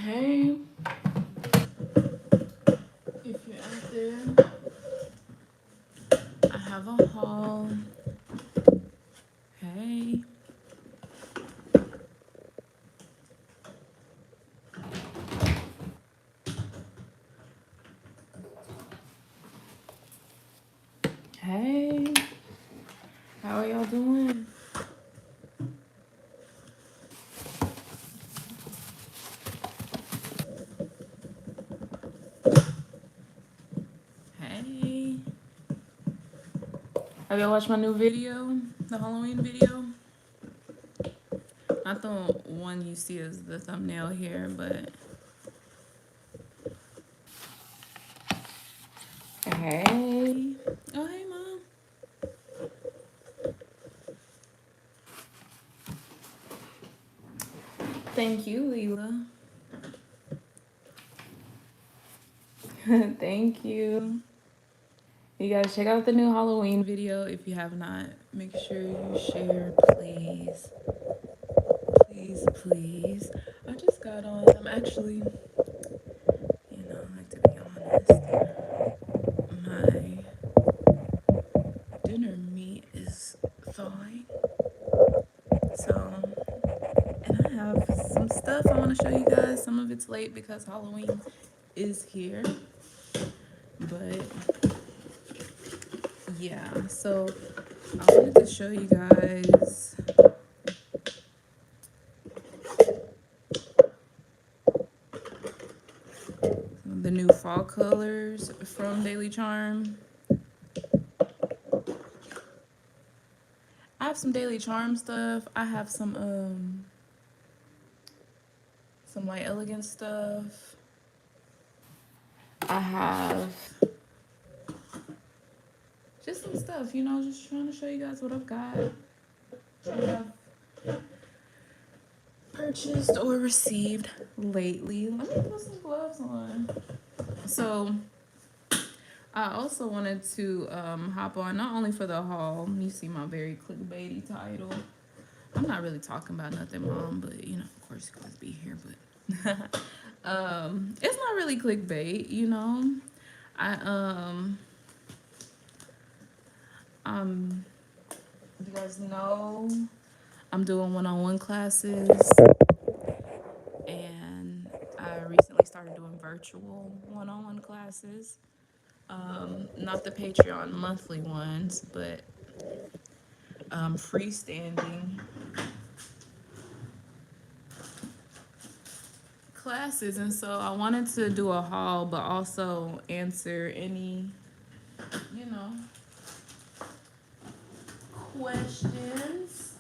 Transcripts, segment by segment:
Hey, if you're out there, I have a haul. Hey. Hey. How are y'all doing? Hey. Have y'all watched my new video? The Halloween video? Not the one you see as the thumbnail here, but hey. Oh, hey, Mom. Thank you, Leela. Thank you. You guys check out the new Halloween video if you have not. Make sure you share, please. Please, please. I just got on. I'm actually, like to be honest, my dinner meat is thawing. So, and I have some stuff I want to show you guys. Some of it's late because Halloween is here. But yeah, so I wanted to show you guys the new fall colors from Daily Charm. I have some Daily Charm stuff. I have some like Elegance stuff. I have just some stuff, just trying to show you guys what I've got. What I've purchased or received lately. Let me put some gloves on. So I also wanted to hop on, not only for the haul. You see my very clickbaity title. I'm not really talking about nothing, Mom, but of course you guys be here, but it's not really clickbait, I you guys know I'm doing one-on-one classes, and I recently started doing virtual one-on-one classes. Not the Patreon monthly ones, but freestanding classes. And so I wanted to do a haul, but also answer any, you know, questions.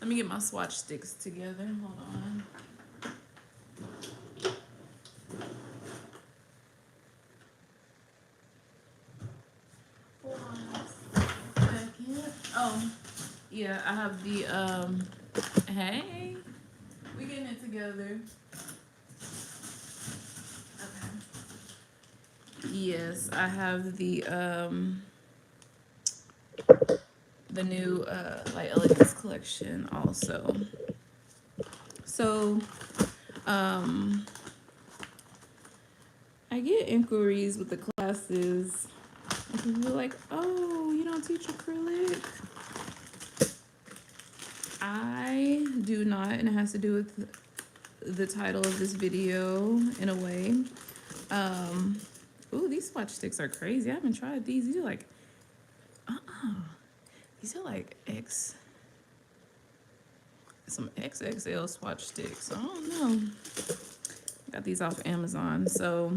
Let me get my swatch sticks together. Hold on. Hold on a second. Oh, yeah, I have the, hey, we getting it together. Okay. Yes, I have the new, like, Elegance collection also. So, I get inquiries with the classes. And people are like, oh, you don't teach acrylic? I do not, and it has to do with the title of this video in a way. Ooh, these swatch sticks are crazy. I haven't tried these. These are like, these are like some XXL swatch sticks. I don't know. Got these off Amazon. So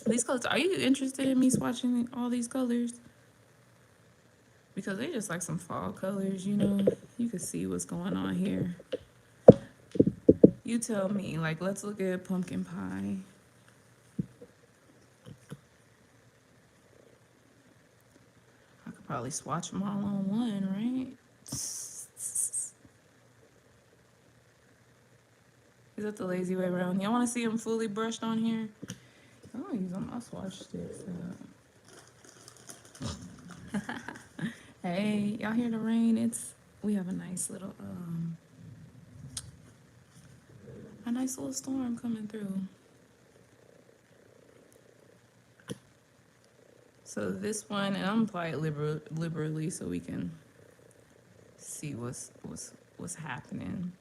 these colors, are you interested in me swatching all these colors? Because they're just like some fall colors, you can see what's going on here. You tell me, like, let's look at pumpkin pie. I could probably swatch them all on one, right? Is that the lazy way around? Y'all want to see them fully brushed on here? I don't use them. I'll swatch sticks. Hey, y'all hear the rain? We have a nice little A nice little storm coming through. So this one, and I'm gonna apply it liberally so we can see what's happening.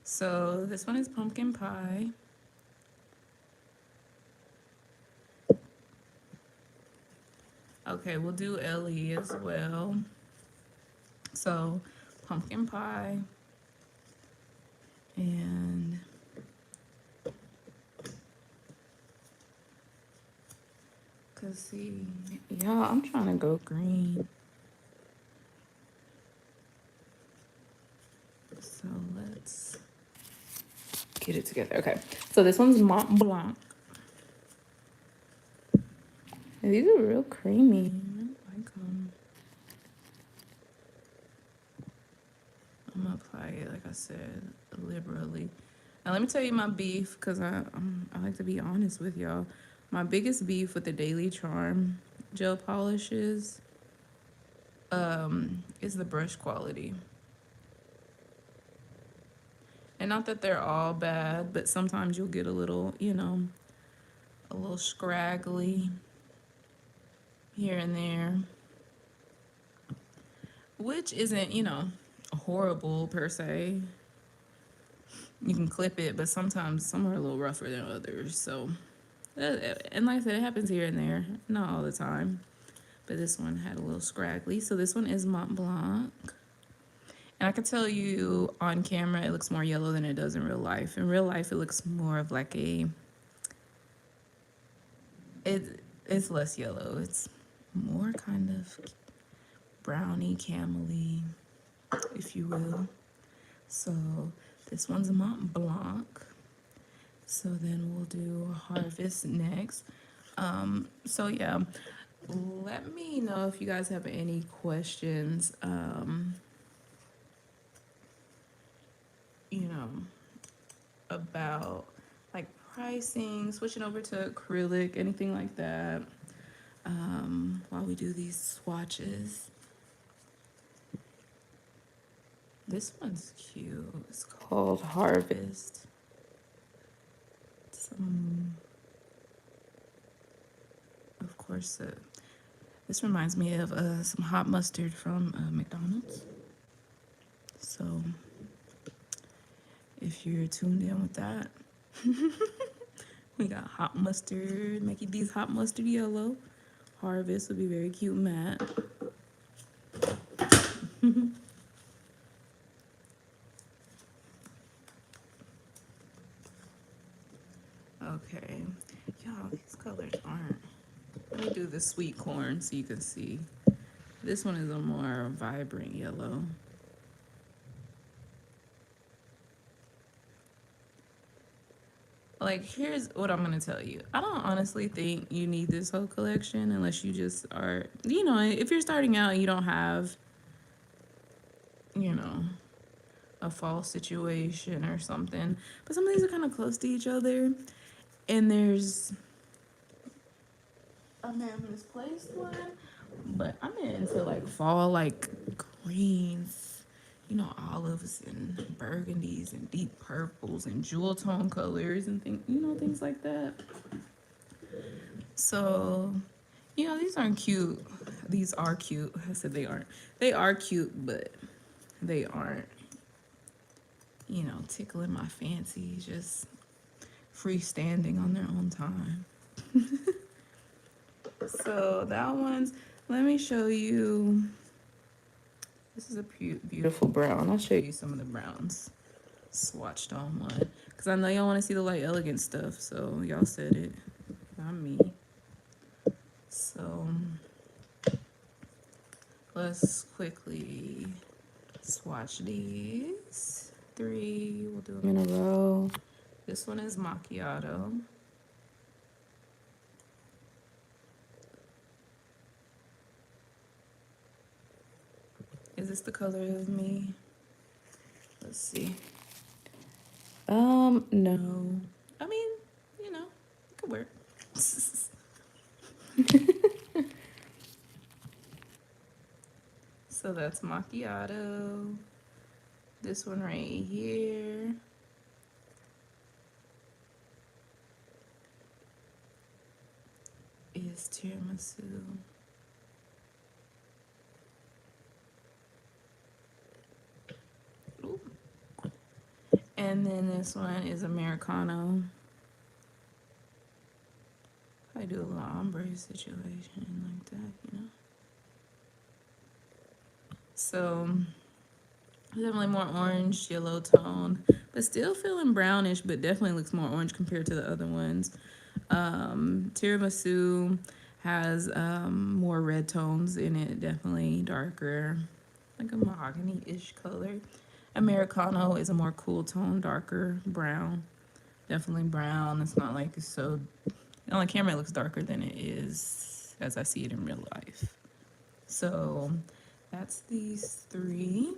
So this one is pumpkin pie. Okay, we'll do Ellie as well. So pumpkin pie and cause see, y'all, I'm trying to go green. So let's get it together. Okay, so this one's Mont Blanc. And these are real creamy. I like them. I'm gonna apply it, like I said, liberally. Now let me tell you my beef, cause I like to be honest with y'all. My biggest beef with the Daily Charm gel polishes is the brush quality. And not that they're all bad, but sometimes you'll get a little, you know, a little scraggly here and there, which isn't, you know, horrible per se. You can clip it, but sometimes some are a little rougher than others. So, and like I said, it happens here and there, not all the time. But this one had a little scraggly. So this one is Mont Blanc. And I can tell you on camera, it looks more yellow than it does in real life. In real life, it looks more of like it's less yellow. It's more kind of browny, camely, if you will. So this one's a Mont Blanc. So then we'll do Harvest next. So yeah, let me know if you guys have any questions. You know, about like pricing, switching over to acrylic, anything like that. While we do these swatches. This one's cute. It's called Harvest. Of course, this reminds me of some hot mustard from McDonald's. So if you're tuned in with that, we got hot mustard, making these hot mustard yellow. Harvest would be very cute matte. Okay, y'all, these colors aren't. Let me do the sweet corn so you can see. This one is a more vibrant yellow. Like, here's what I'm gonna tell you. I don't honestly think you need this whole collection unless you just are, you know, if you're starting out and you don't have, you know, a fall situation or something. But some of these are kind of close to each other. And there's a misplaced one, but I'm into like fall, like greens, you know, olives and burgundies and deep purples and jewel tone colors and things, you know, things like that. So, you know, these aren't cute. These are cute. I said they aren't. They are cute, but they aren't, you know, tickling my fancy, just freestanding on their own time. So that one's, let me show you. This is a beautiful brown. I'll show you some of the browns swatched on one. Because I know y'all want to see the light elegant stuff. So y'all said it, not me. So let's quickly swatch these. 3, we'll do them in a row. This one is macchiato. Is this the color of me? Let's see. No. I mean, you know, it could work. So that's macchiato. This one right here. is tiramisu. Ooh. And then this one is Americano. I do a little ombre situation like that, you know. So definitely more orange, yellow tone, but still feeling brownish, but definitely looks more orange compared to the other ones. Tiramisu has more red tones in it, definitely darker, like a mahogany-ish color. Americano is a more cool tone, darker brown, definitely brown. It's not like it's so, on the camera it looks darker than it is as I see it in real life. So that's these three.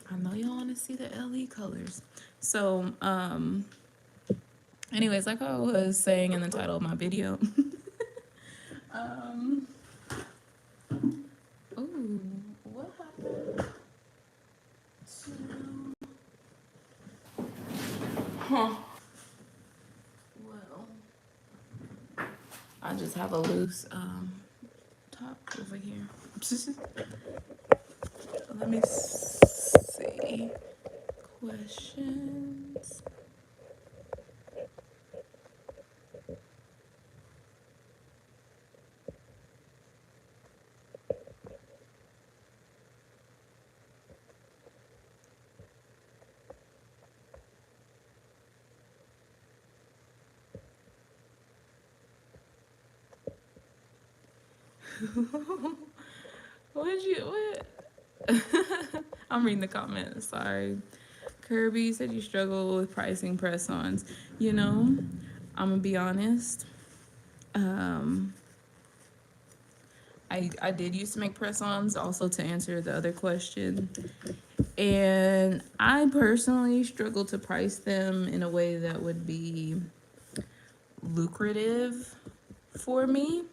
I know y'all want to see the LE colors. So, anyways, like I was saying in the title of my video, ooh, what happened to, well, I just have a loose, top over here. Let me see. Questions. What? I'm reading the comments. Sorry. Kirby said you struggle with pricing press-ons. You know, I'm gonna be honest. I did used to make press-ons also to answer the other question. And I personally struggle to price them in a way that would be lucrative for me.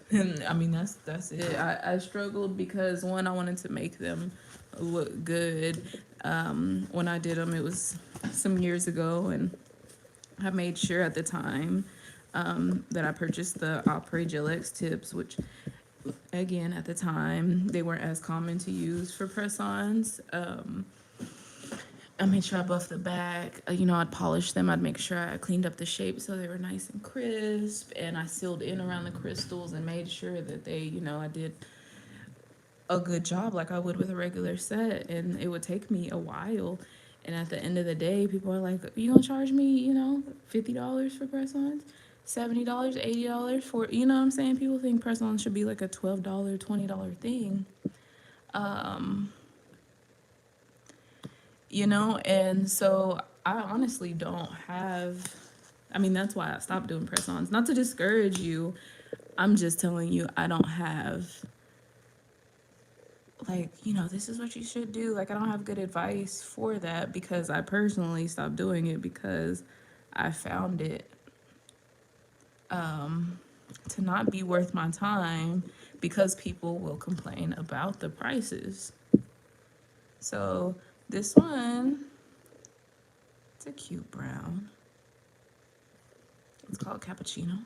And I mean that's it. I struggled because one, I wanted to make them look good. When I did them, it was some years ago, and I made sure at the time that I purchased the Opry Gel X tips, which again at the time they weren't as common to use for press-ons. I made sure I buffed the back. You know, I'd polish them. I'd make sure I cleaned up the shape so they were nice and crisp. And I sealed in around the crystals and made sure that they, you know, I did a good job like I would with a regular set. And it would take me a while. And at the end of the day, people are like, you gonna charge me, you know, $50 for press-ons? $70, $80 for, you know what I'm saying? People think press-ons should be like a $12, $20 thing. You know, and so I honestly don't have, I mean, that's why I stopped doing press-ons. Not to discourage you, I'm just telling you I don't have, like, you know, this is what you should do. Like, I don't have good advice for that because I personally stopped doing it because I found it to not be worth my time because people will complain about the prices. So this one, it's a cute brown. It's called Cappuccino.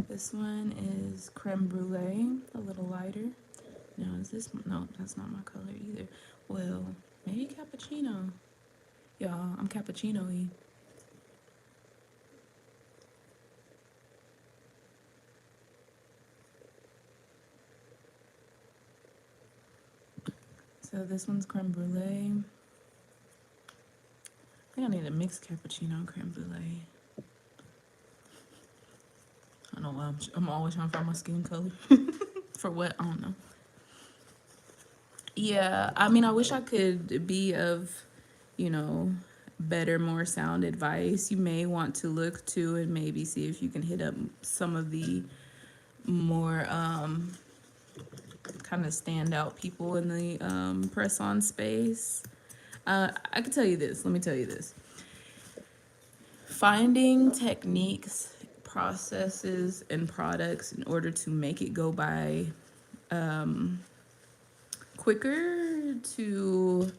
This one is Creme Brulee, a little lighter. No, is this? No, that's not my color either. Well, maybe Cappuccino. Y'all, I'm Cappuccino-y. So this one's Creme Brulee. I think I need a mixed cappuccino and creme brulee. I don't know why I'm always trying to find my skin color. For what? I don't know. Yeah, I mean, I wish I could be of, you know, better, more sound advice. You may want to look to and maybe see if you can hit up some of the more kind of standout people in the press-on space. I can tell you this. Let me tell you this. Finding techniques, processes, and products in order to make it go by quicker to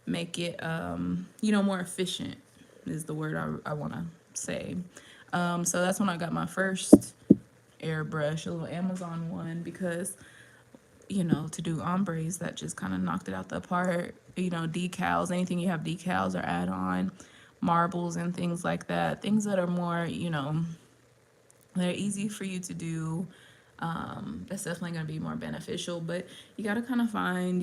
make it, more efficient is the word I want to say. So that's when I got my first airbrush, a little Amazon one, because to do ombres, that just kind of knocked it out the park. Decals, anything you have decals or add on, marbles and things like that. Things that are more, that are easy for you to do. That's definitely going to be more beneficial. But you got to kind of find,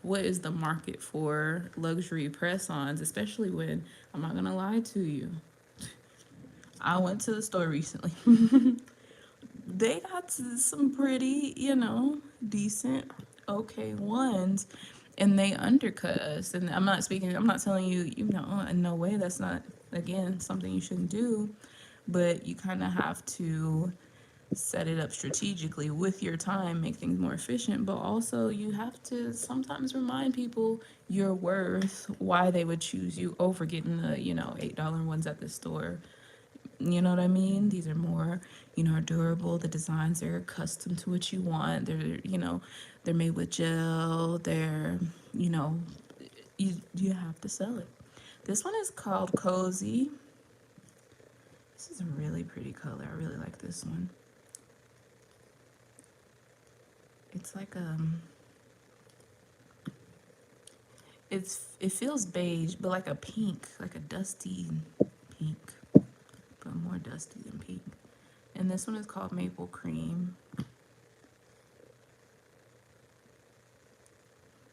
what is the market for luxury press-ons, especially when, I'm not going to lie to you, I went to the store recently. They got some pretty, decent, okay ones, and they undercut us. And I'm not telling you, in no way that's not, again, something you shouldn't do, but you kind of have to set it up strategically with your time, make things more efficient, but also you have to sometimes remind people your worth, why they would choose you over getting the, $8 ones at the store. You know what I mean? These are more, durable. The designs are custom to what you want. They're made with gel. You have to sell it. This one is called Cozy. This is a really pretty color. I really like this one. It's like it feels beige, but like a pink, like a dusty pink, but more dusty than pink. And this one is called Maple Cream,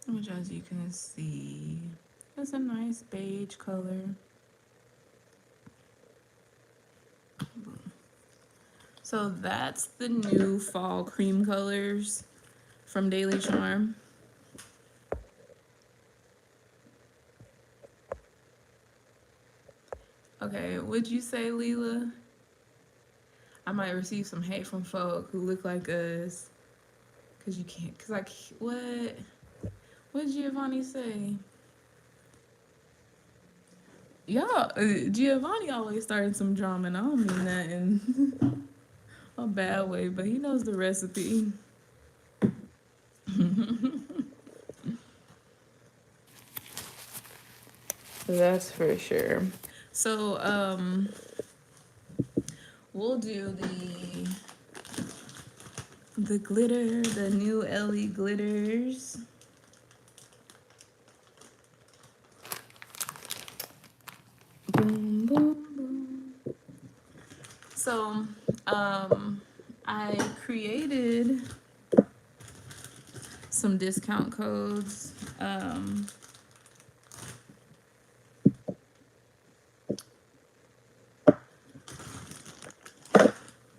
which, as you can see, is a nice beige color. So that's the new fall cream colors from Daily Charm. Okay, would you say, Leela? I might receive some hate from folk who look like us. Cause you can't, cause I can't, what? What did Giovanni say? Y'all, Giovanni always starting some drama, and I don't mean that in a bad way, but he knows the recipe. That's for sure. So, we'll do the glitter, the new Ellie glitters. Boom, boom, boom. So, I created some discount codes.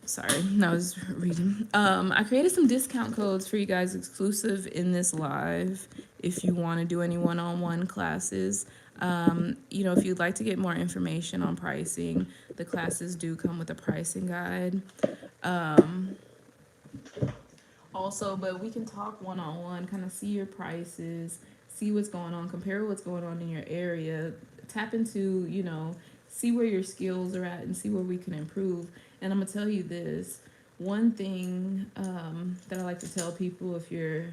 Sorry, I was reading. I created some discount codes for you guys exclusive in this live if you want to do any one-on-one classes. If you'd like to get more information on pricing, the classes do come with a pricing guide. Also, but we can talk one-on-one, kind of see your prices, see what's going on, compare what's going on in your area, tap into, see where your skills are at and see where we can improve. And I'm gonna tell you this, one thing that I like to tell people, if you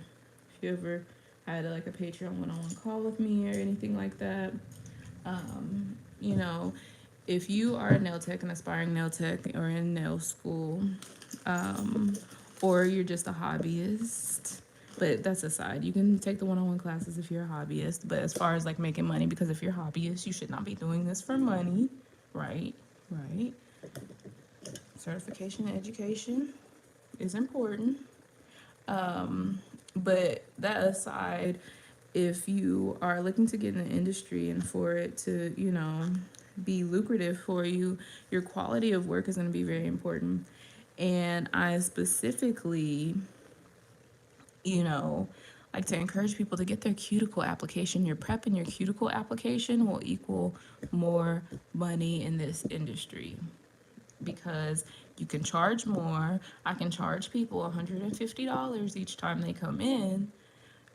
ever had like a Patreon one-on-one call with me or anything like that, if you are a nail tech, an aspiring nail tech, or in nail school, or you're just a hobbyist, but that's aside. You can take the one-on-one classes if you're a hobbyist, but as far as like making money, because if you're a hobbyist, you should not be doing this for money, right? Certification and education is important. But that aside, if you are looking to get in the industry and for it to, be lucrative for you, your quality of work is going to be very important. And I specifically, like to encourage people to get their cuticle application. Your prep and your cuticle application will equal more money in this industry because you can charge more. I can charge people $150 each time they come in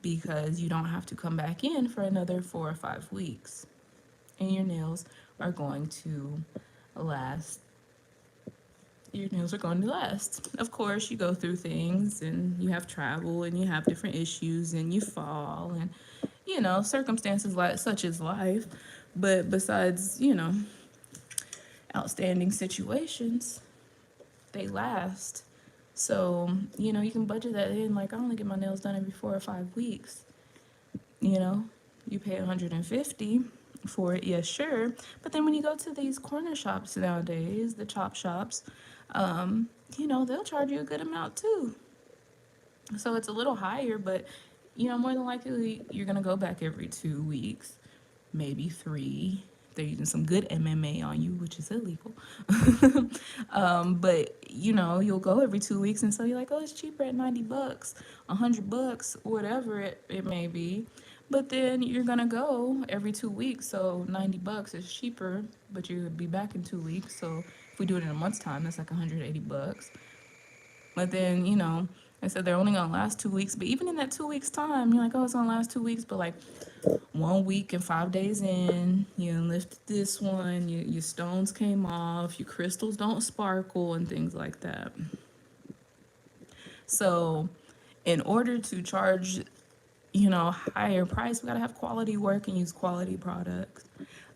because you don't have to come back in for another 4 or 5 weeks. And your nails are going to last, your nails are going to last. Of course, you go through things and you have travel and you have different issues and you fall and, circumstances like such as life. But besides, outstanding situations, they last. So, you can budget that in. Like, I only get my nails done every 4 or 5 weeks. You know, you pay 150 for it, yeah, sure. But then when you go to these corner shops nowadays, the chop shops, they'll charge you a good amount too. So it's a little higher, but more than likely you're gonna go back every 2 weeks, maybe three. They're using some good MMA on you, which is illegal. But you'll go every 2 weeks, and so you're like, oh, it's cheaper at $90, $100, whatever it may be. But then you're gonna go every 2 weeks, so $90 is cheaper, but you'll be back in 2 weeks. So if we do it in a month's time, that's like $180. But then, I said they're only gonna last 2 weeks. But even in that 2 weeks time, you're like, oh, it's gonna last 2 weeks. But like 1 week and 5 days in, you lifted this one, your stones came off, your crystals don't sparkle, and things like that. So, in order to charge, higher price, we gotta have quality work and use quality products.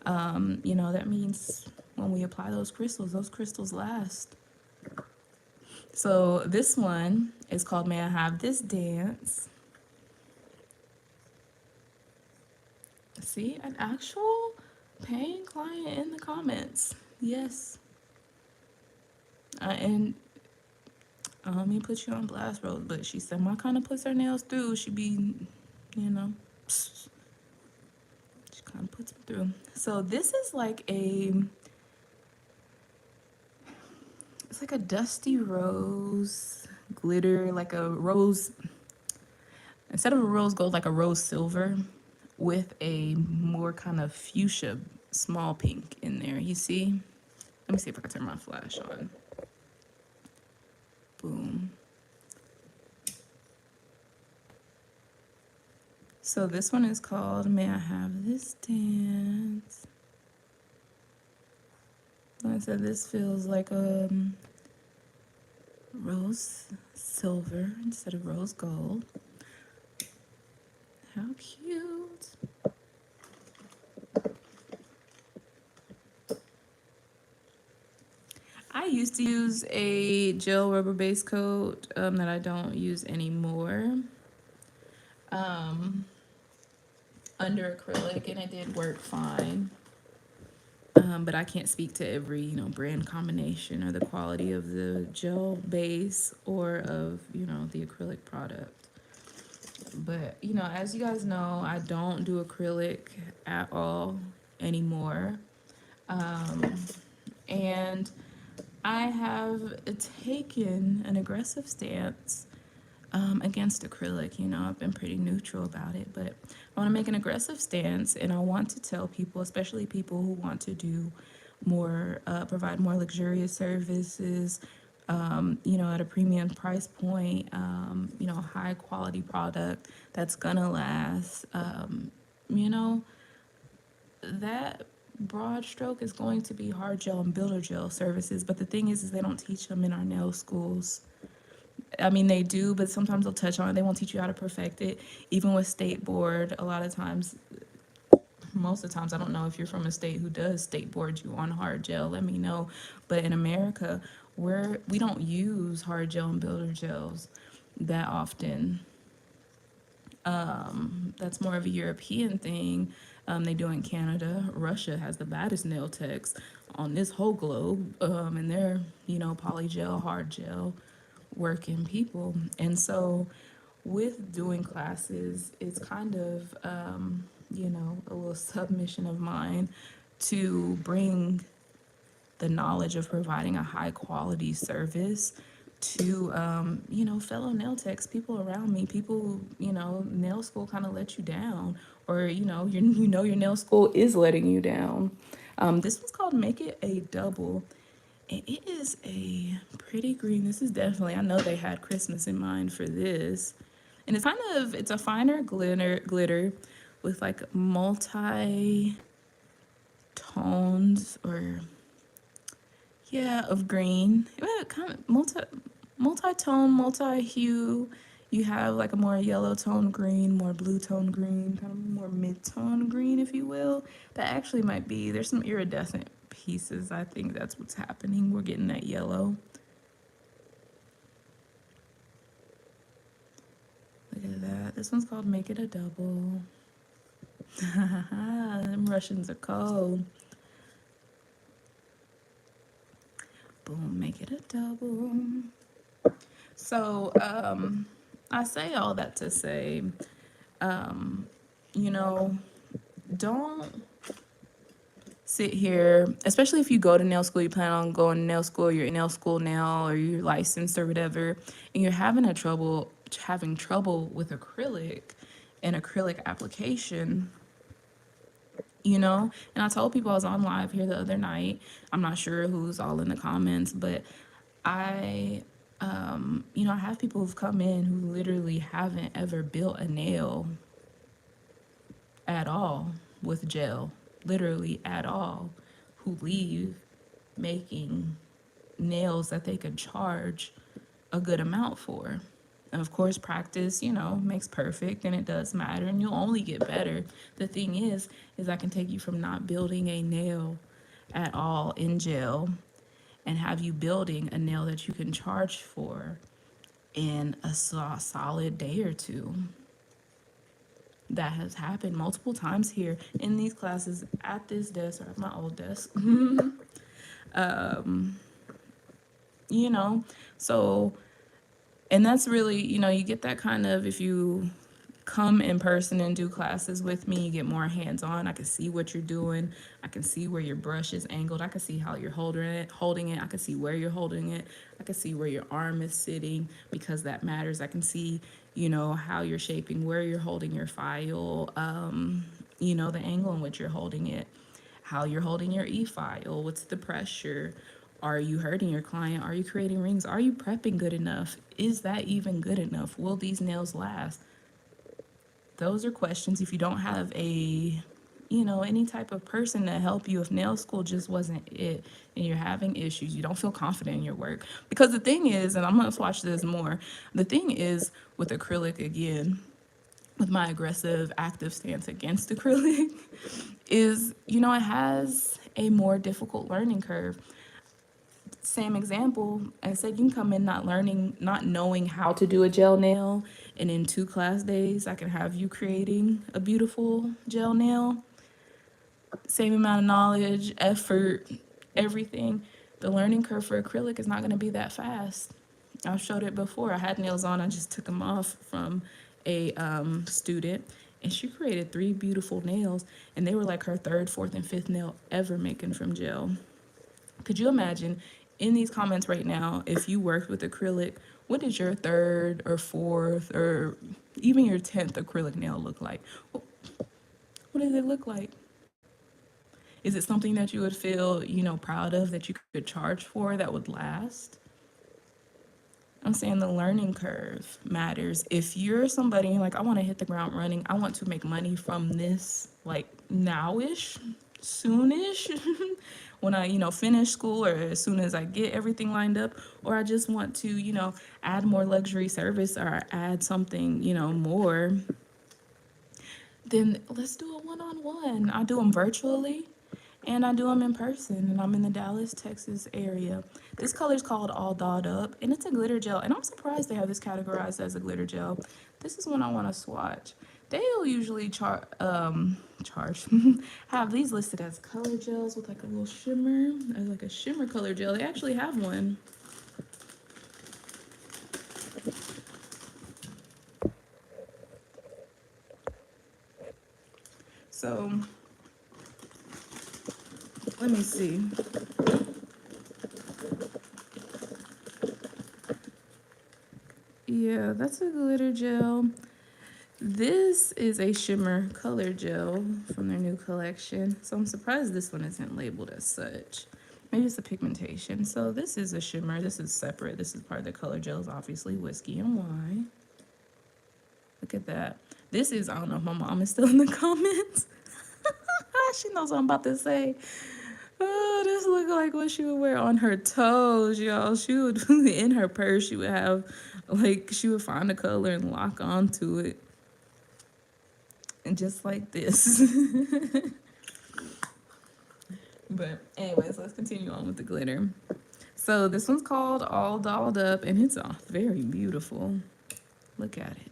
That means when we apply those crystals last. So this one is called May I Have This Dance. See, an actual paying client in the comments. Yes. And let me put you on blast, Rose, but she said my kind of puts her nails through. She be, she kind of puts them through. So this is like it's like a dusty rose glitter, like a rose, instead of a rose gold, like a rose silver with a more kind of fuchsia small pink in there. You see? Let me see if I can turn my flash on. Boom. So this one is called May I Have This Dance. Like I said, this feels like a rose silver instead of rose gold. How cute. I used to use a gel rubber base coat that I don't use anymore under acrylic, and it did work fine. But I can't speak to every, brand combination or the quality of the gel base or of, the acrylic product. But, as you guys know, I don't do acrylic at all anymore. And I have taken an aggressive stance against acrylic. I've been pretty neutral about it, but I want to make an aggressive stance, and I want to tell people, especially people who want to do more, provide more luxurious services, at a premium price point, high quality product that's gonna last, that broad stroke is going to be hard gel and builder gel services. But the thing is they don't teach them in our nail schools. I mean, they do, but sometimes they'll touch on it. They won't teach you how to perfect it. Even with state board, a lot of times, most of the times, I don't know if you're from a state who does state board you on hard gel, let me know. But in America, we don't use hard gel and builder gels that often. That's more of a European thing. They do in Canada. Russia has the baddest nail techs on this whole globe, and they're, poly gel, hard gel working people. And so with doing classes, it's kind of, a little submission of mine to bring the knowledge of providing a high quality service to, fellow nail techs, people around me, people, nail school kind of let you down, or, your nail school is letting you down. This one's called Make It a Double. And it is a pretty green. This is definitely, I know they had Christmas in mind for this. And it's a finer glitter with like multi tones, or yeah, of green. Kind of multi-tone, multi-hue. You have like a more yellow tone green, more blue tone green, kind of more mid-tone green, if you will. That actually might be, there's some iridescent pieces. I think that's what's happening. We're getting that yellow. Look at that. This one's called Make It a Double. Them Russians are cold. Boom, make it a double. So, I say all that to say, you know, don't sit here, especially if you go to nail school, you plan on going to nail school, you're in nail school now, or you're licensed or whatever, and you're having trouble with acrylic and acrylic application, you know. And I told people I was on live here the other night. I'm not sure who's all in the comments, but I you know, I have people who've come in who literally haven't ever built a nail at all with gel, literally at all, who leave making nails that they could charge a good amount for. And of course, practice, you know, makes perfect, and it does matter, and you'll only get better. The thing is I can take you from not building a nail at all in gel and have you building a nail that you can charge for in a solid day or two. That has happened multiple times here in these classes at this desk or at my old desk. You know, so, and that's really, you know, you get that kind of, if you come in person and do classes with me, you get more hands-on. I can see what you're doing. I can see where your brush is angled. I can see how you're holding it. I can see where you're holding it. I can see where your arm is sitting, because that matters. I can see, you know, how you're shaping, where you're holding your file, you know, the angle in which you're holding it, how you're holding your e-file, what's the pressure, are you hurting your client, are you creating rings, are you prepping good enough, is that even good enough, will these nails last? Those are questions. If you don't have a, you know, any type of person to help you, if nail school just wasn't it, and you're having issues, you don't feel confident in your work. Because the thing is, and I'm going to swatch this more, the thing is with acrylic, again, with my aggressive, active stance against acrylic, is, you know, it has a more difficult learning curve. Same example, I said you can come in not knowing how to do a gel nail, and in 2 class days, I can have you creating a beautiful gel nail. Same amount of knowledge, effort, everything. The learning curve for acrylic is not going to be that fast. I've showed it before. I had nails on, I just took them off from a student, and she created 3 beautiful nails, and they were like her 3rd, 4th, and 5th nail ever making from gel. Could you imagine in these comments right now, if you worked with acrylic, what does your 3rd or 4th or even your 10th acrylic nail look like? What does it look like? Is it something that you would feel, you know, proud of, that you could charge for, that would last? I'm saying the learning curve matters. If you're somebody and you're like, I want to hit the ground running, I want to make money from this like nowish, soonish, when I, you know, finish school, or as soon as I get everything lined up, or I just want to, you know, add more luxury service or add something, you know, more, then let's do a one-on-one. I do them virtually and I do them in person, and I'm in the Dallas, Texas area. This color is called All Dolled Up, and it's a glitter gel, and I'm surprised they have this categorized as a glitter gel. This is one I want to swatch. They'll usually charge have these listed as color gels with like a little shimmer, as like a shimmer color gel. They actually have one. So let me see. Yeah, that's a glitter gel. This is a shimmer color gel from their new collection. So I'm surprised this one isn't labeled as such. Maybe it's a pigmentation. So this is a shimmer. This is separate. This is part of the color gels, obviously whiskey and wine. Look at that. This is, I don't know if my mom is still in the comments. She knows what I'm about to say. Oh, this look like what she would wear on her toes, y'all. She would in her purse. She would have like she would find a color and lock onto it, and just like this. But anyways, let's continue on with the glitter. So this one's called All Dolled Up, and it's very beautiful. Look at it.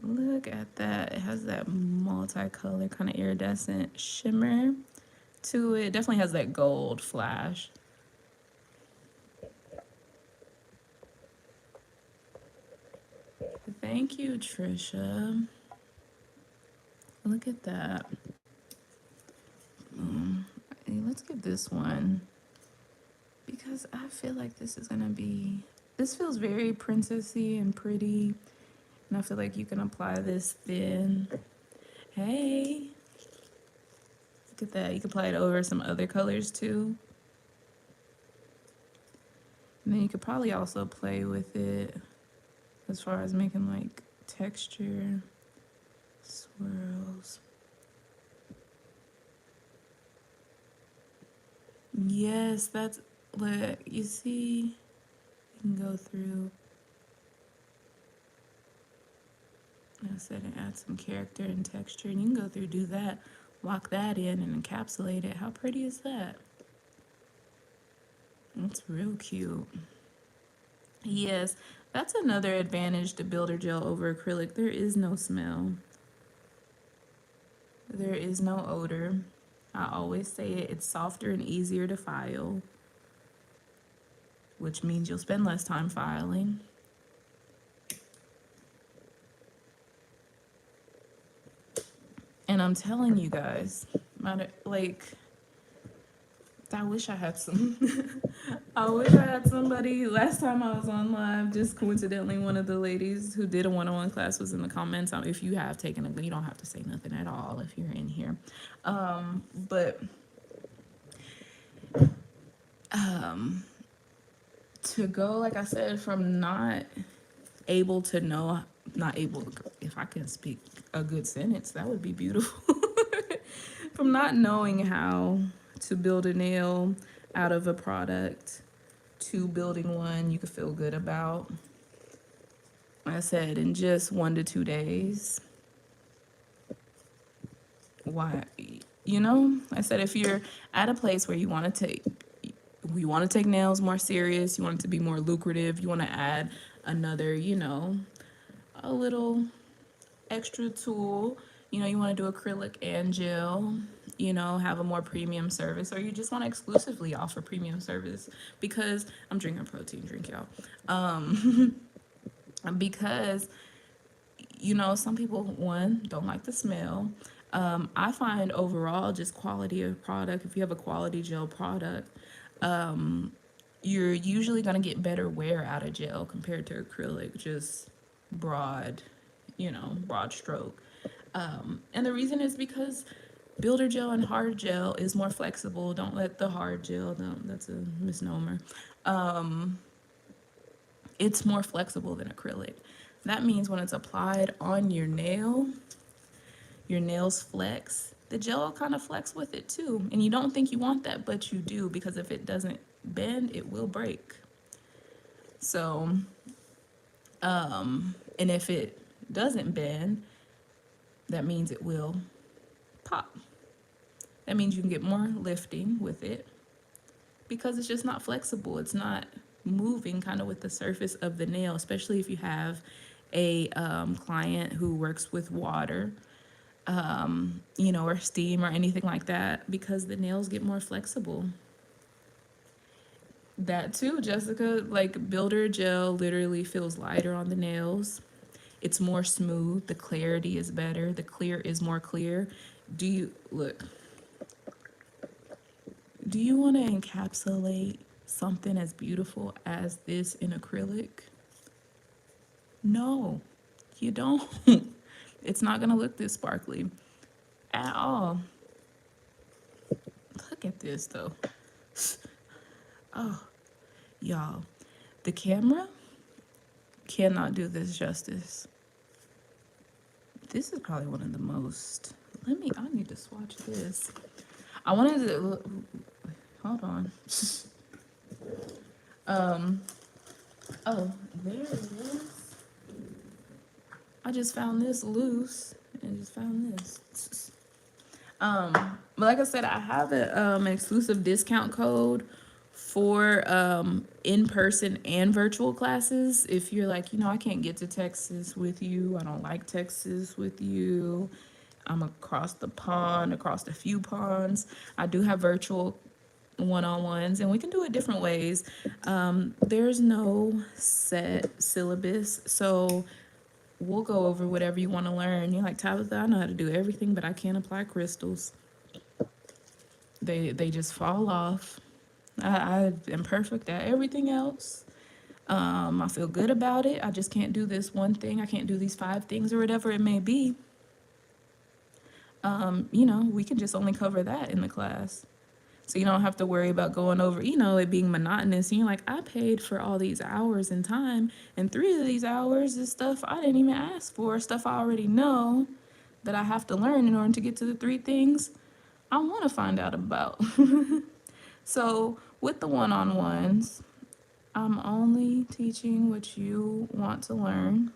Look at that. It has that multicolor kind of iridescent shimmer to it. Definitely has that gold flash. Thank you, Trisha. Look at that. Hey, let's get this one because I feel like this is gonna be. This feels very princessy and pretty, and I feel like you can apply this thin. Hey, look at that. You can apply it over some other colors too. And then you could probably also play with it as far as making like texture swirls. Yes, that's what you see. You can go through, like I said, and add some character and texture, and you can go through, do that, lock that in, and encapsulate it. How pretty is that? That's real cute. Yes, that's another advantage to builder gel over acrylic. There is no smell. There is no odor. I always say it, it's softer and easier to file, which means you'll spend less time filing. And I'm telling you guys, like, I wish I had some. I wish I had somebody. Last time I was on live, just coincidentally, one of the ladies who did a one-on-one class was in the comments. If you have taken a, you don't have to say nothing at all if you're in here. But to go, like I said, from not able to know, not able to, if I can speak a good sentence, that would be beautiful. From not knowing how to build a nail out of a product to building one you could feel good about. Like I said, in just 1 to 2 days. Why, you know, I said if you're at a place where you want to take nails more serious, you want it to be more lucrative, you want to add another, you know, a little extra tool, you know, you want to do acrylic and gel, you know, have a more premium service, or you just want to exclusively offer premium service, because I'm drinking a protein drink, y'all. Because, you know, some people, one, don't like the smell. I find overall just quality of product, if you have a quality gel product, you're usually going to get better wear out of gel compared to acrylic, just broad, you know, broad stroke. And the reason is because builder gel and hard gel is more flexible. Don't let the hard gel, no, that's a misnomer. It's more flexible than acrylic. That means when it's applied on your nail, your nails flex. The gel will kind of flex with it too. And you don't think you want that, but you do, because if it doesn't bend, it will break. So, and if it doesn't bend, that means it will pop. That means you can get more lifting with it because it's just not flexible. It's not moving kind of with the surface of the nail, especially if you have a client who works with water, you know, or steam or anything like that, because the nails get more flexible. That too, Jessica, like builder gel literally feels lighter on the nails. It's more smooth. The clarity is better. The clear is more clear. Do you want to encapsulate something as beautiful as this in acrylic? No, you don't. It's not going to look this sparkly at all. Look at this though. Oh, y'all, the camera cannot do this justice. This is probably one of the most, I need to swatch this. I wanted to, hold on. Oh, there it is. I just found this loose and just found this. But like I said, I have an exclusive discount code for in-person and virtual classes. If you're like, I can't get to Texas with you, I don't like Texas with you, I'm across the pond, across a few ponds, I do have virtual one-on-ones, and we can do it different ways. There's no set syllabus, so we'll go over whatever you want to learn. You're like, Tabitha, I know how to do everything, but I can't apply crystals. They just fall off. I am perfect at everything else. I feel good about it. I just can't do this one thing. I can't do these 5 things or whatever it may be. We can just only cover that in the class. So you don't have to worry about going over, it being monotonous. And you're like, I paid for all these hours and time, and 3 of these hours is stuff I didn't even ask for, stuff I already know that I have to learn in order to get to the 3 things I want to find out about. So with the one-on-ones, I'm only teaching what you want to learn.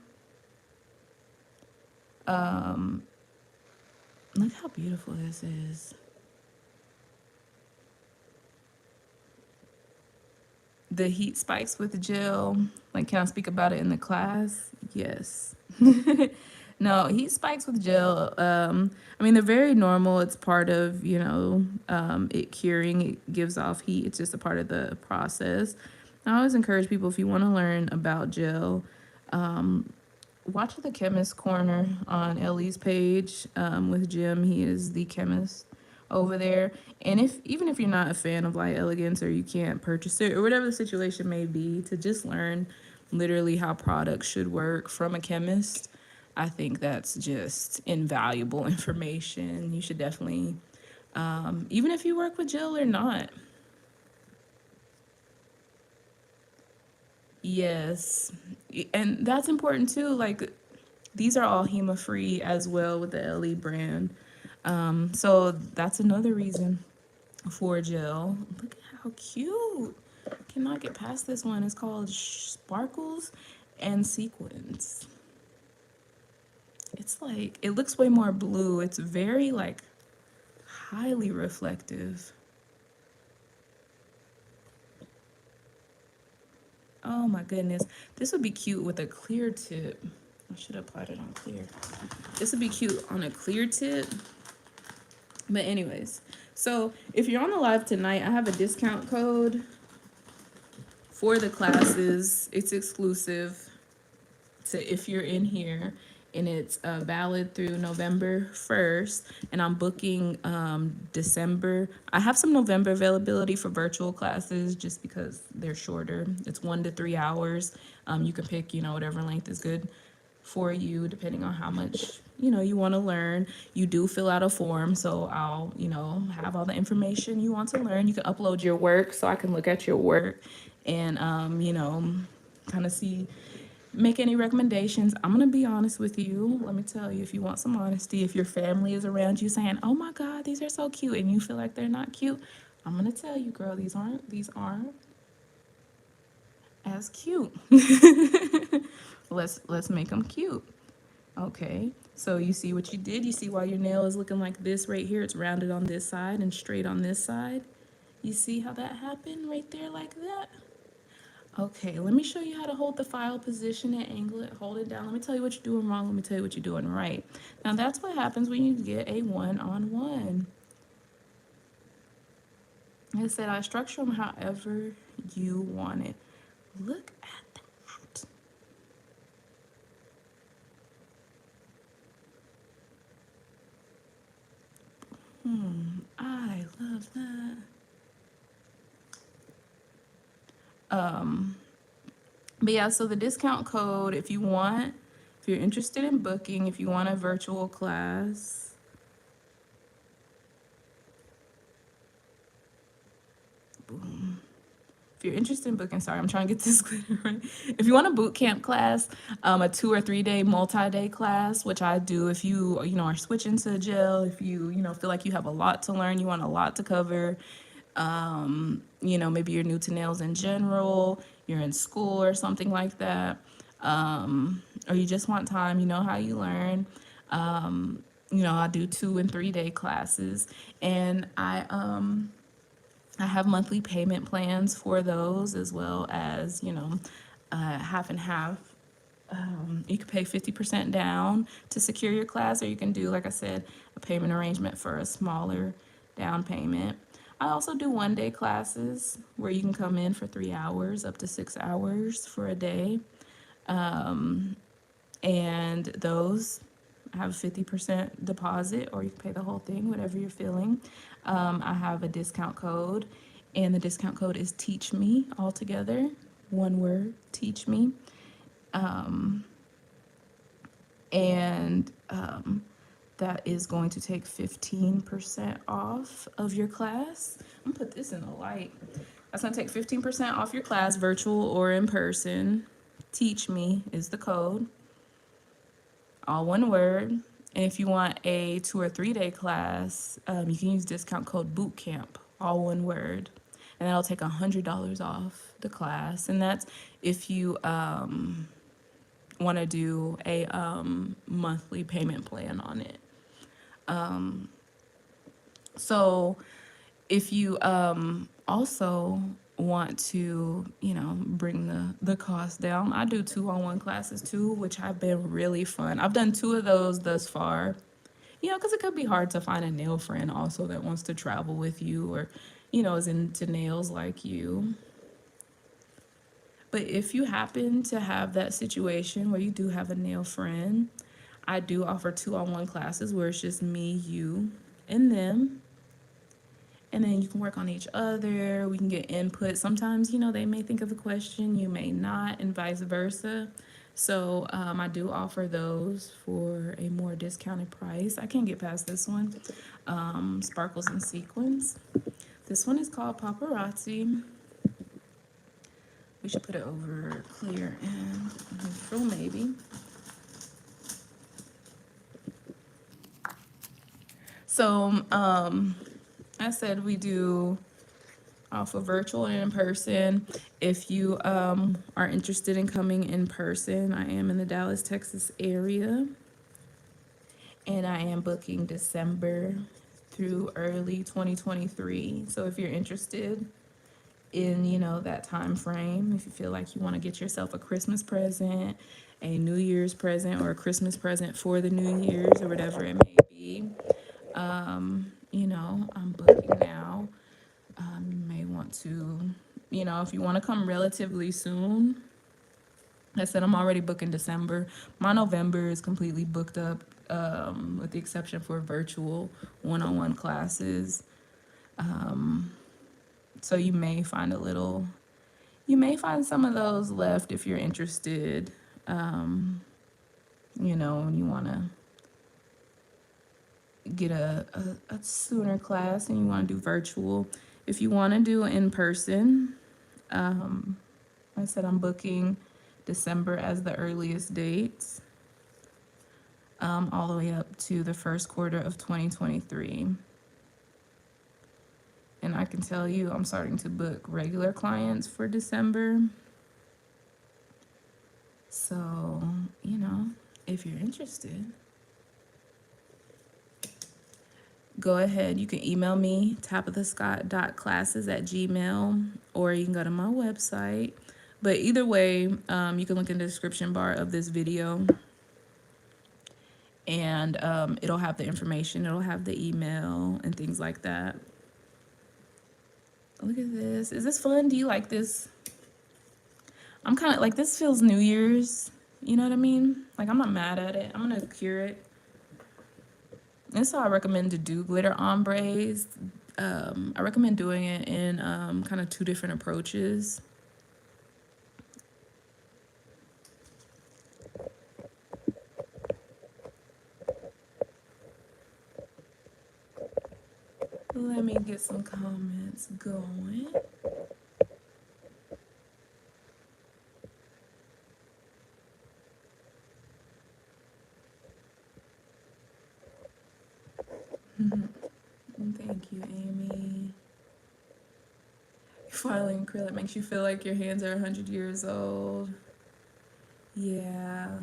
Look how beautiful this is. The heat spikes with gel, like, can I speak about it in the class? Yes. No, heat spikes with gel, they're very normal. It's part of, it curing. It gives off heat. It's just a part of the process. I always encourage people, if you want to learn about gel, watch the Chemist Corner on Ellie's page with Jim. He is the chemist over there. And even if you're not a fan of like Elegance, or you can't purchase it, or whatever the situation may be, to just learn literally how products should work from a chemist, I think that's just invaluable information. You should definitely, even if you work with gel or not. Yes. And that's important too. Like, these are all HEMA free as well with the LE brand. So that's another reason for gel. Look at how cute. Cannot get past this one. It's called Sparkles and Sequins. It's like, it looks way more blue. It's very like highly reflective. Oh my goodness. This would be cute with a clear tip. I should have applied it on clear. This would be cute on a clear tip. But anyways, so if you're on the live tonight, I have a discount code for the classes. It's exclusive to if you're in here, and it's valid through November 1st, and I'm booking December. I have some November availability for virtual classes just because they're shorter. It's 1 to 3 hours. You can pick, whatever length is good for you, depending on how much you want to learn. You do fill out a form, so I'll have all the information you want to learn. You can upload your work so I can look at your work and kind of see, make any recommendations. I'm gonna be honest with you. Let me tell you, if you want some honesty, if your family is around you saying, oh my god, these are so cute, and you feel like they're not cute, I'm gonna tell you, girl, these aren't as cute. Let's make them cute. Okay, so you see what you did. You see why your nail is looking like this right here. It's rounded on this side and straight on this side. You see how that happened right there like that? Okay, let me show you how to hold the file position and angle it. Hold it down. Let me tell you what you're doing wrong. Let me tell you what you're doing right. Now that's what happens when you get a one-on-one. Like I said, I structure them however you want it. Look at that. I love that. But yeah, so the discount code, if you're interested in booking, if you want a virtual class, boom. If you're interested in booking, sorry, I'm trying to get this glitter right. If you want a boot camp class, a 2 or 3 day multi-day class, which I do if you are switching to gel, if you feel like you have a lot to learn, you want a lot to cover, maybe you're new to nails in general, you're in school or something like that, or you just want time, you know how you learn. I do 2 and 3 day classes, and I have monthly payment plans for those, as well as half and half. You can pay 50% down to secure your class, or you can do, like I said, a payment arrangement for a smaller down payment. I also do 1 day classes where you can come in for 3 hours, up to 6 hours for a day. And those have a 50% deposit, or you can pay the whole thing, whatever you're feeling. I have a discount code, and the discount code is Teach Me, all together, one word, Teach Me. And that is going to take 15% off of your class. I'm gonna put this in the light. That's gonna take 15% off your class, virtual or in person. Teach Me is the code, all one word. And if you want a 2 or 3 day class, you can use discount code Bootcamp, all one word. And that'll take $100 off the class. And that's if you want to do a monthly payment plan on it. So if you also want to, bring the cost down, I do 2-on-1 classes too, which have been really fun. I've done 2 of those thus far, because it could be hard to find a nail friend also that wants to travel with you, or, is into nails like you. But if you happen to have that situation where you do have a nail friend, I do offer 2-on-1 classes where it's just me, you, and them. And then you can work on each other. We can get input. Sometimes, they may think of a question, you may not, and vice versa. So I do offer those for a more discounted price. I can't get past this one, Sparkles and Sequins. This one is called Paparazzi. We should put it over clear and neutral, maybe. So, I said we do offer virtual and in person. If you are interested in coming in person, I am in the Dallas, Texas area, and I am booking December through early 2023. So if you're interested in that time frame, if you feel like you want to get yourself a Christmas present, a New Year's present, or a Christmas present for the New Year's, or whatever it may be, I'm booking now. You may want to, if you want to come relatively soon. I said I'm already booking December. My November is completely booked up, with the exception for virtual 1-on-1 classes. So you may find some of those left if you're interested, and you want to get a sooner class and you want to do virtual. If you want to do in person, I said I'm booking December as the earliest dates, all the way up to the first quarter of 2023. And I can tell you, I'm starting to book regular clients for December. So, if you're interested, go ahead. You can email me, tapithescott.classes@gmail.com, or you can go to my website. But either way, you can look in the description bar of this video, and it'll have the information. It'll have the email and things like that. Look at this. Is this fun? Do you like this? I'm kind of like, this feels New Year's. You know what I mean? Like, I'm not mad at it. I'm going to cure it. That's how I recommend to do glitter ombres. I recommend doing it in kind of 2 different approaches. Let me get some comments going. Thank you, Amy. Filing acrylic makes you feel like your hands are 100 years old. Yeah.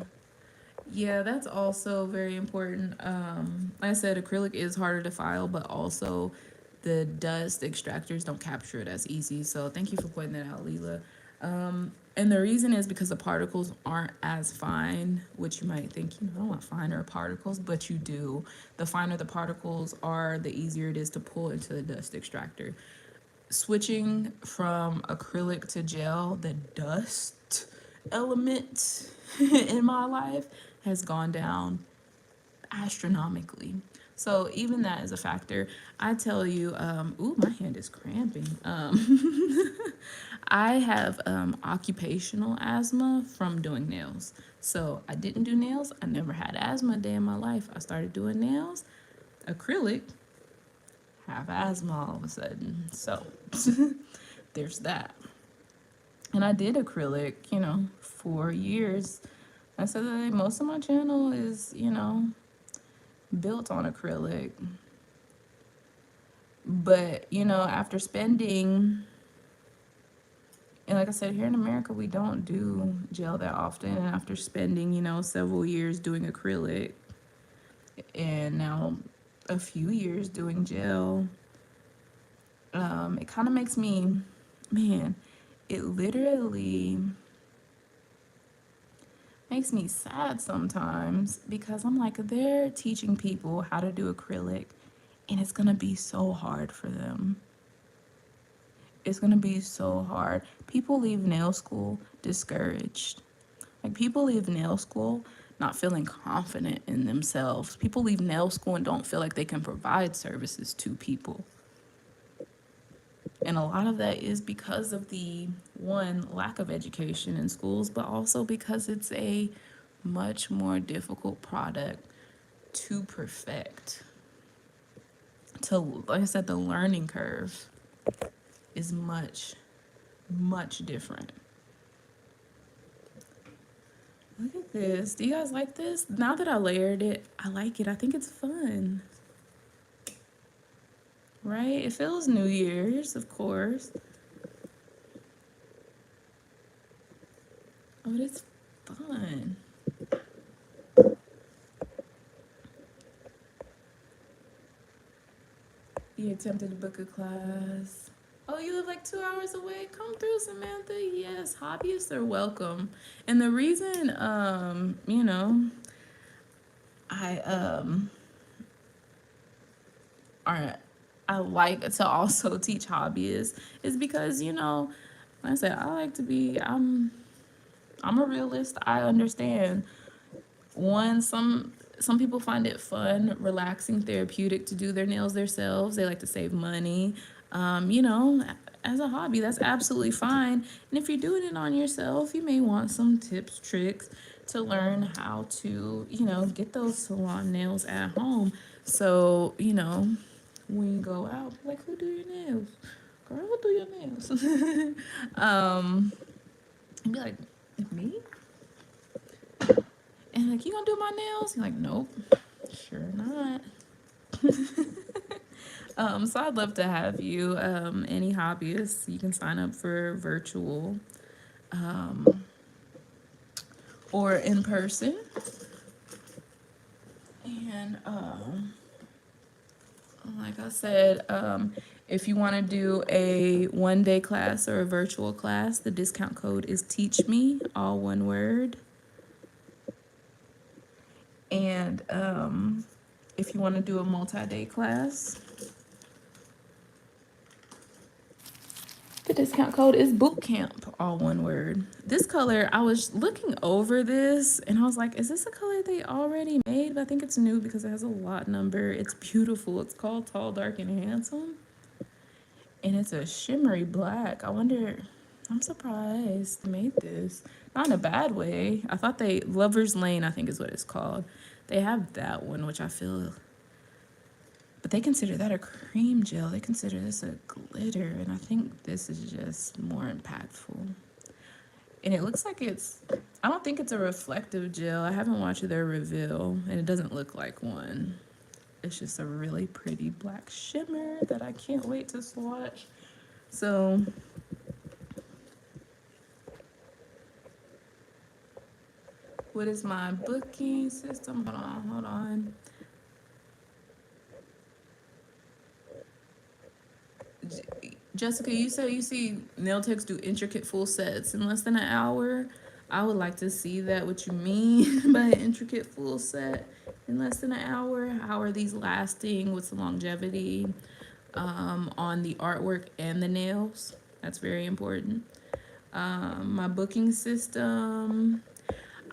Yeah, that's also very important. Like I said, acrylic is harder to file, but also the dust extractors don't capture it as easy. So thank you for pointing that out, Leela. And the reason is because the particles aren't as fine, which you might think, you know, I don't want finer particles, but you do. The finer the particles are, the easier it is to pull into the dust extractor. Switching from acrylic to gel, the dust element in my life has gone down astronomically. So even that is a factor. I tell you, ooh, my hand is cramping. I have occupational asthma from doing nails. So I didn't do nails. I never had asthma a day in my life. I started doing nails, acrylic, have asthma all of a sudden. So there's that. And I did acrylic, you know, for years. I said that most of my channel is, you know, built on acrylic. But, you know, after spending, and like I said, here in America, we don't do gel that often. And after spending, you know, several years doing acrylic and now a few years doing gel, it kind of makes me, man, it literally makes me sad sometimes because I'm like, they're teaching people how to do acrylic and it's gonna be so hard for them. It's gonna be so hard. People leave nail school discouraged. Like, people leave nail school not feeling confident in themselves. People leave nail school and don't feel like they can provide services to people. And a lot of that is because of the, one, lack of education in schools, but also because it's a much more difficult product to perfect. To, like I said, the learning curve is much, much different. Look at this. Do you guys like this? Now that I layered it, I like it. I think it's fun. Right? It feels New Year's, of course. Oh, it's fun. You attempted to book a class. Oh, you live like 2 hours away? Come through, Samantha. Yes, hobbyists are welcome. And the reason, you know, I are I like to also teach hobbyists is because, you know, like I said, I like to be I'm a realist. I understand. One, some people find it fun, relaxing, therapeutic to do their nails themselves. They like to save money. You know, as a hobby, that's absolutely fine. And if you're doing it on yourself, you may want some tips, tricks to learn how to, you know, get those salon nails at home. So, you know, when you go out, like, who do your nails? Girl, who do your nails? And be like, me? And like, you gonna do my nails? You're like, nope, sure not. So I'd love to have you. Any hobbyists, you can sign up for virtual or in person. And like I said, if you want to do a 1-day class or a virtual class, the discount code is Teach Me, all one word. And if you want to do a multi-day class, the discount code is Bootcamp, all one word. This color, I was looking over this and I was like, is this a color they already made? But I think it's new because it has a lot number. It's beautiful. It's called Tall, Dark, and Handsome. And it's a shimmery black. I wonder, I'm surprised they made this. Not in a bad way. I thought Lover's Lane, I think is what it's called. They have that one, which I feel, but they consider that a cream gel. They consider this a glitter, and I think this is just more impactful. And it looks like I don't think it's a reflective gel. I haven't watched their reveal, and it doesn't look like one. it's just a really pretty black shimmer that I can't wait to swatch. So what is my booking system? Hold on. Jessica, you said you see nail techs do intricate full sets in less than an hour. I would like to see that. What you mean by an intricate full set in less than an hour? How are these lasting? What's the longevity on the artwork and the nails? That's very important. My booking system.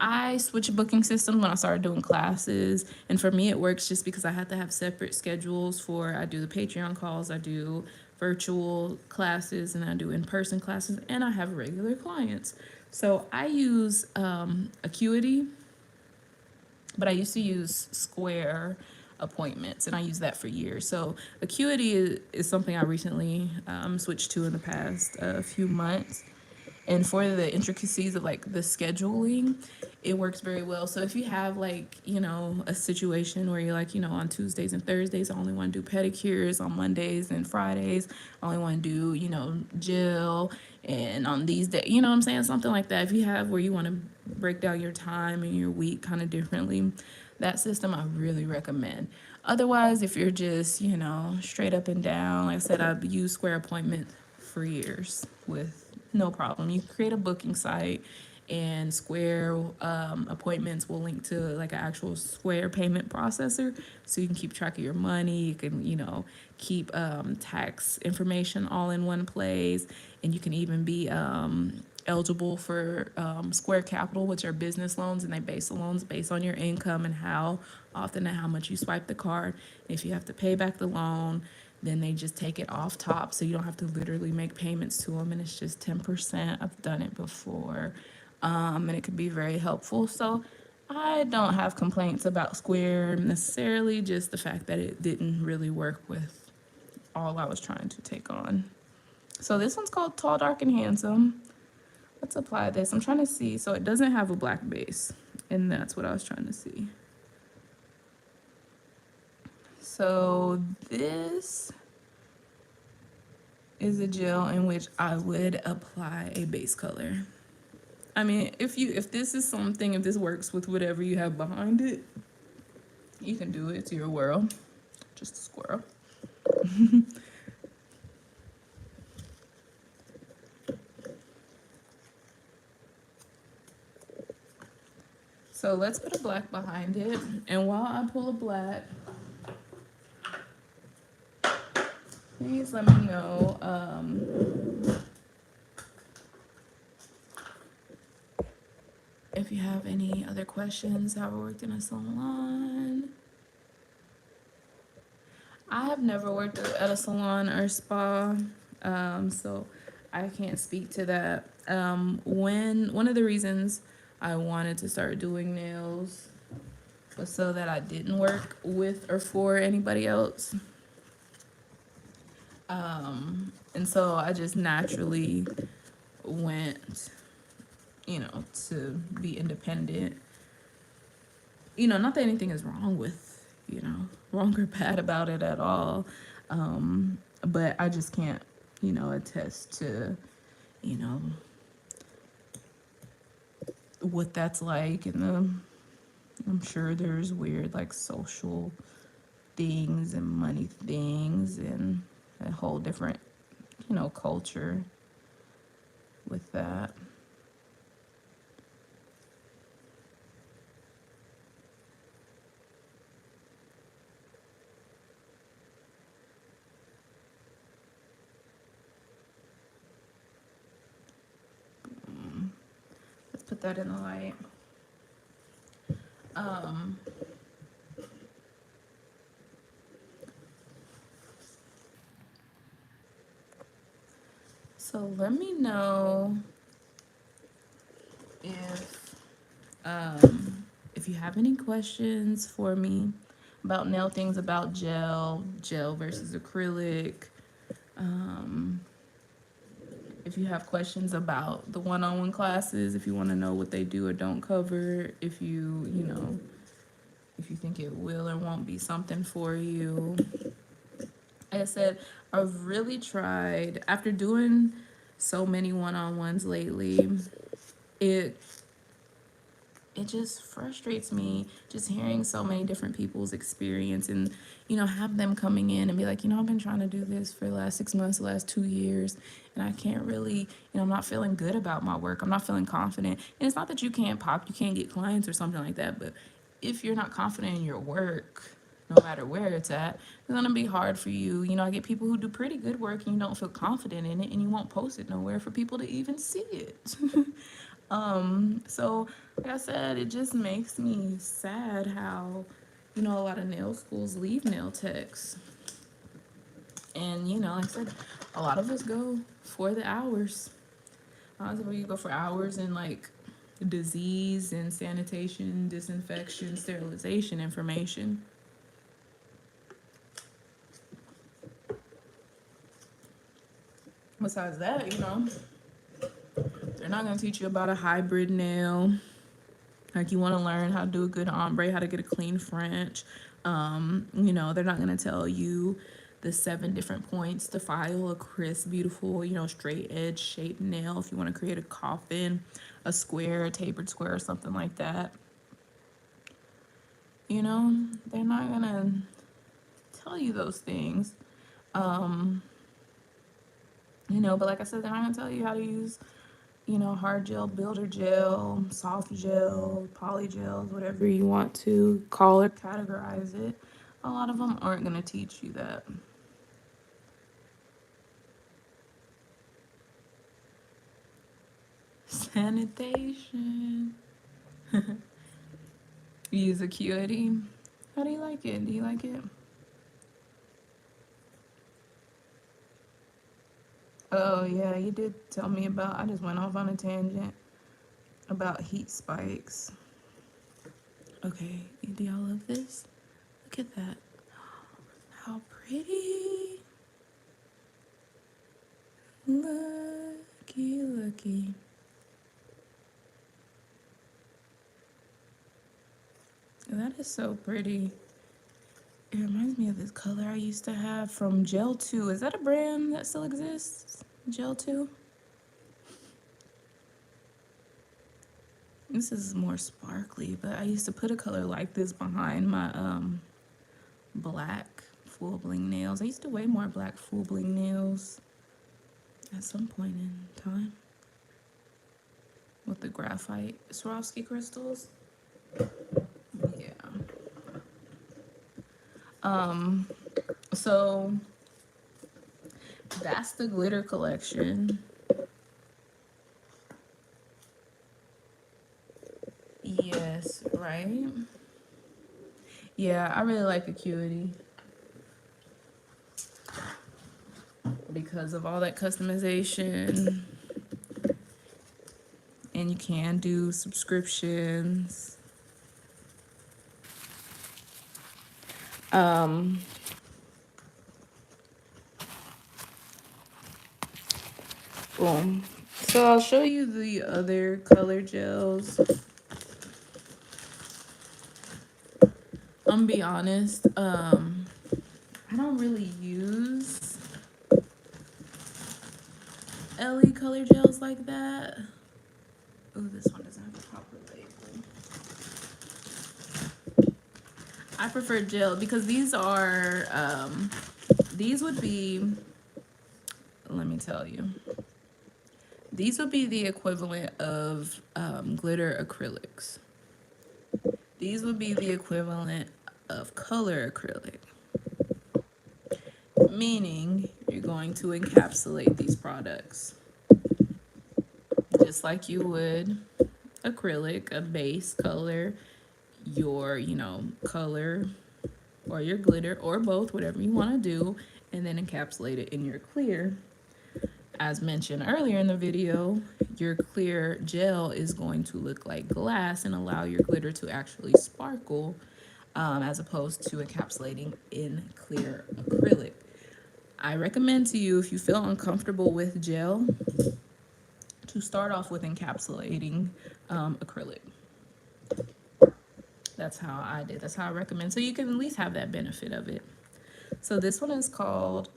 I switched booking systems when I started doing classes, and for me it works just because I have to have separate schedules for I do the Patreon calls, I do virtual classes, and I do in-person classes, and I have regular clients. So I use Acuity, but I used to use Square appointments, and I use that for years. So Acuity is something I recently switched to in the past few months. And for the intricacies of like the scheduling, it works very well. So if you have like, you know, a situation where you're like, you know, on Tuesdays and Thursdays, I only want to do pedicures. On Mondays and Fridays, I only want to do, you know, gel. And on these days, you know what I'm saying? Something like that. If you have where you want to break down your time and your week kind of differently, that system I really recommend. Otherwise, if you're just, you know, straight up and down, like I said, I've used Square Appointment for years with no problem. You create a booking site, and Square appointments will link to like an actual Square payment processor, so you can keep track of your money. You can, you know, keep tax information all in one place, and you can even be eligible for Square Capital, which are business loans, and they base the loans based on your income and how often and how much you swipe the card. If you have to pay back the loan, then they just take it off top, so you don't have to literally make payments to them, and it's just 10%. I've done it before, and it could be very helpful. So I don't have complaints about Square necessarily, just the fact that it didn't really work with all I was trying to take on. So this one's called Tall, Dark, and Handsome. Let's apply this. I'm trying to see, so it doesn't have a black base, and that's what I was trying to see. So this is a gel in which I would apply a base color. I mean, if this is something, if this works with whatever you have behind it, you can do it. It's your world. Just a squirrel. So let's put a black behind it. And while I pull a black, please let me know if you have any other questions. Have I worked in a salon? I have never worked at a salon or spa, so I can't speak to that. One of the reasons I wanted to start doing nails was so that I didn't work with or for anybody else. And so I just naturally went, you know, to be independent. You know, not that anything is wrong with, you know, wrong or bad about it at all. But I just can't, you know, attest to, you know, what that's like. And I'm sure there's weird, like, social things and money things and a whole different, you know, culture with that. Let's put that in the light. So let me know if you have any questions for me about nail things, about gel versus acrylic. If you have questions about the one-on-one classes, if you want to know what they do or don't cover, if you know, if you think it will or won't be something for you. Like I said, I've really tried, after doing so many one-on-ones lately, it it just frustrates me just hearing so many different people's experience, and have them coming in and be like, I've been trying to do this for the last 6 months, the last 2 years, and I can't really, I'm not feeling good about my work, I'm not feeling confident. And it's not that you can't get clients or something like that, but if you're not confident in your work, no matter where it's at, it's gonna be hard for you. I get people who do pretty good work and you don't feel confident in it, and you won't post it nowhere for people to even see it. So like I said, it just makes me sad how, a lot of nail schools leave nail techs. And, like I said, a lot of us go for the hours. A lot of people, you go for hours and like disease and sanitation, disinfection, sterilization information. Besides that, they're not going to teach you about a hybrid nail. Like, you want to learn how to do a good ombre, how to get a clean French. They're not going to tell you the 7 different points to file a crisp, beautiful, straight edge shaped nail if you want to create a coffin, a square, a tapered square, or something like that. They're not going to tell you those things. But like I said, they're not going to tell you how to use hard gel, builder gel, soft gel, poly gels, whatever you want to call it, categorize it. A lot of them aren't going to teach you that. Sanitation. Use acuity. How do you like it? Do you like it? Oh, yeah, you did tell me about, I just went off on a tangent about heat spikes. Okay, do y'all love this? Look at that. How pretty. Looky. That is so pretty. It reminds me of this color I used to have from Gel 2. Is that a brand that still exists? Gel 2? This is more sparkly, but I used to put a color like this behind my black full bling nails. I used to wear more black full bling nails at some point in time with the graphite Swarovski crystals. Yeah. So that's the glitter collection. Yes, right? Yeah, I really like Acuity because of all that customization, and you can do subscriptions. Boom. So I'll show you the other color gels. I'm gonna be honest, I don't really use LE color gels like that. Oh, this one doesn't have a proper label. I prefer gel because these are, these would be, let me tell you, these would be the equivalent of glitter acrylics. These would be the equivalent of color acrylic, meaning you're going to encapsulate these products just like you would acrylic, a base color, your, color, or your glitter, or both, whatever you want to do, and then encapsulate it in your clear. As mentioned earlier in the video, your clear gel is going to look like glass and allow your glitter to actually sparkle, as opposed to encapsulating in clear acrylic. I recommend to you, if you feel uncomfortable with gel, to start off with encapsulating acrylic. that's how I did. That's how I recommend. So you can at least have that benefit of it. So this one is called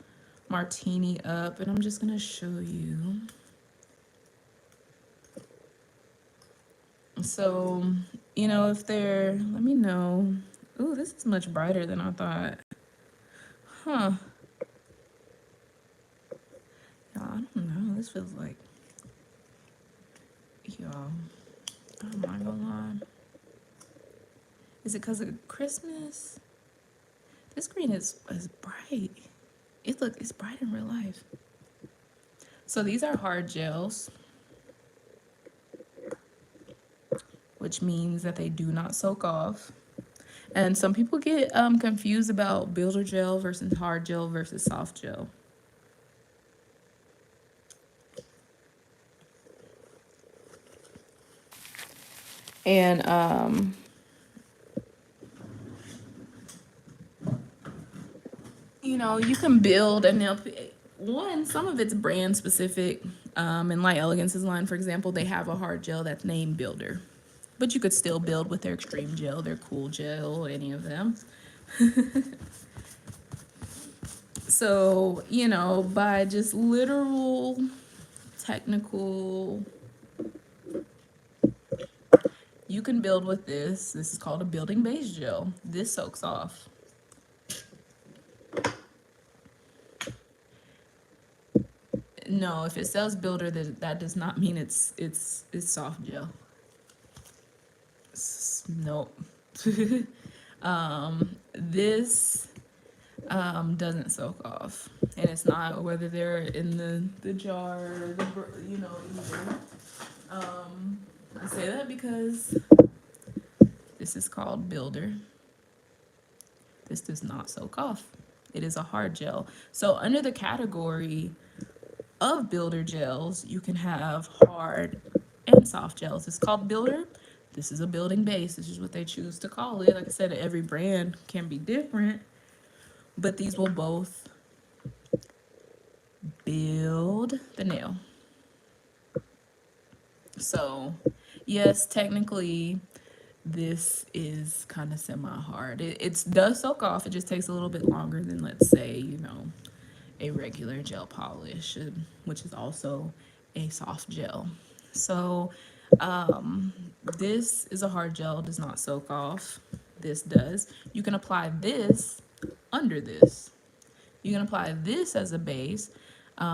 Martini Up, and I'm just gonna show you. So, you know, if they're, let me know. Ooh, this is much brighter than I thought. Huh. Y'all, I don't know. This feels like, y'all, I'm not gonna lie. Is it because of Christmas? This green is bright. It's bright in real life. So these are hard gels, which means that they do not soak off. And some people get confused about builder gel versus hard gel versus soft gel. And you know, you can build and some of it's brand specific. In like Elegance's line, for example, they have a hard gel that's named Builder. But you could still build with their extreme gel, their cool gel, any of them. So, you know, by just literal technical, you can build with this. This is called a building base gel. This soaks off. No, if it says builder, that does not mean it's soft gel. Nope. This doesn't soak off, and it's not whether they're in the jar or you know, either. I say that because this is called Builder. This does not soak off. It is a hard gel. So under the category of builder gels, you can have hard and soft gels. It's called Builder. This is a building base. This is what they choose to call it. Like I said, every brand can be different, but these will both build the nail. So yes, technically this is kind of semi-hard. It does soak off. It just takes a little bit longer than, let's say, you know, a regular gel polish, which is also a soft gel. So this is a hard gel, does not soak off. This does. You can apply this under this. You can apply this as a base,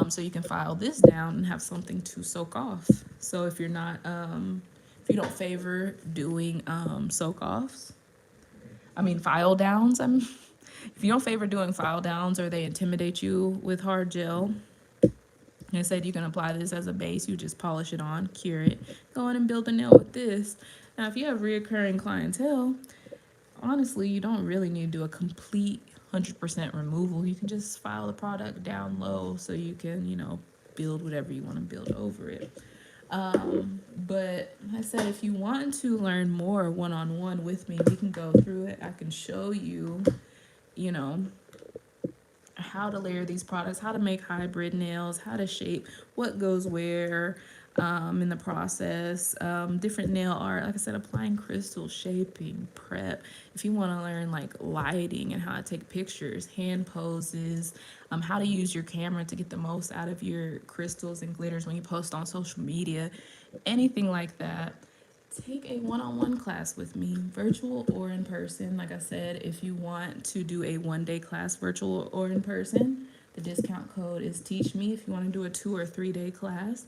so you can file this down and have something to soak off. So if you're not, if you don't favor doing soak offs, file downs, if you don't favor doing file downs or they intimidate you with hard gel, I said you can apply this as a base. You just polish it on, cure it, go in and build a nail with this. Now, if you have reoccurring clientele, honestly, you don't really need to do a complete 100% removal. You can just file the product down low so you can, you know, build whatever you want to build over it. But I said, if you want to learn more one-on-one with me, we can go through it. I can show you, you know, how to layer these products, how to make hybrid nails, how to shape, what goes where in the process, different nail art, like I said, applying crystal, shaping, prep. If you want to learn like lighting and how to take pictures, hand poses, how to use your camera to get the most out of your crystals and glitters when you post on social media, anything like that, take a one-on-one class with me, virtual or in person. Like I said, if you want to do a one-day class, virtual or in person, the discount code is Teach Me. If you want to do a 2 or 3 day class,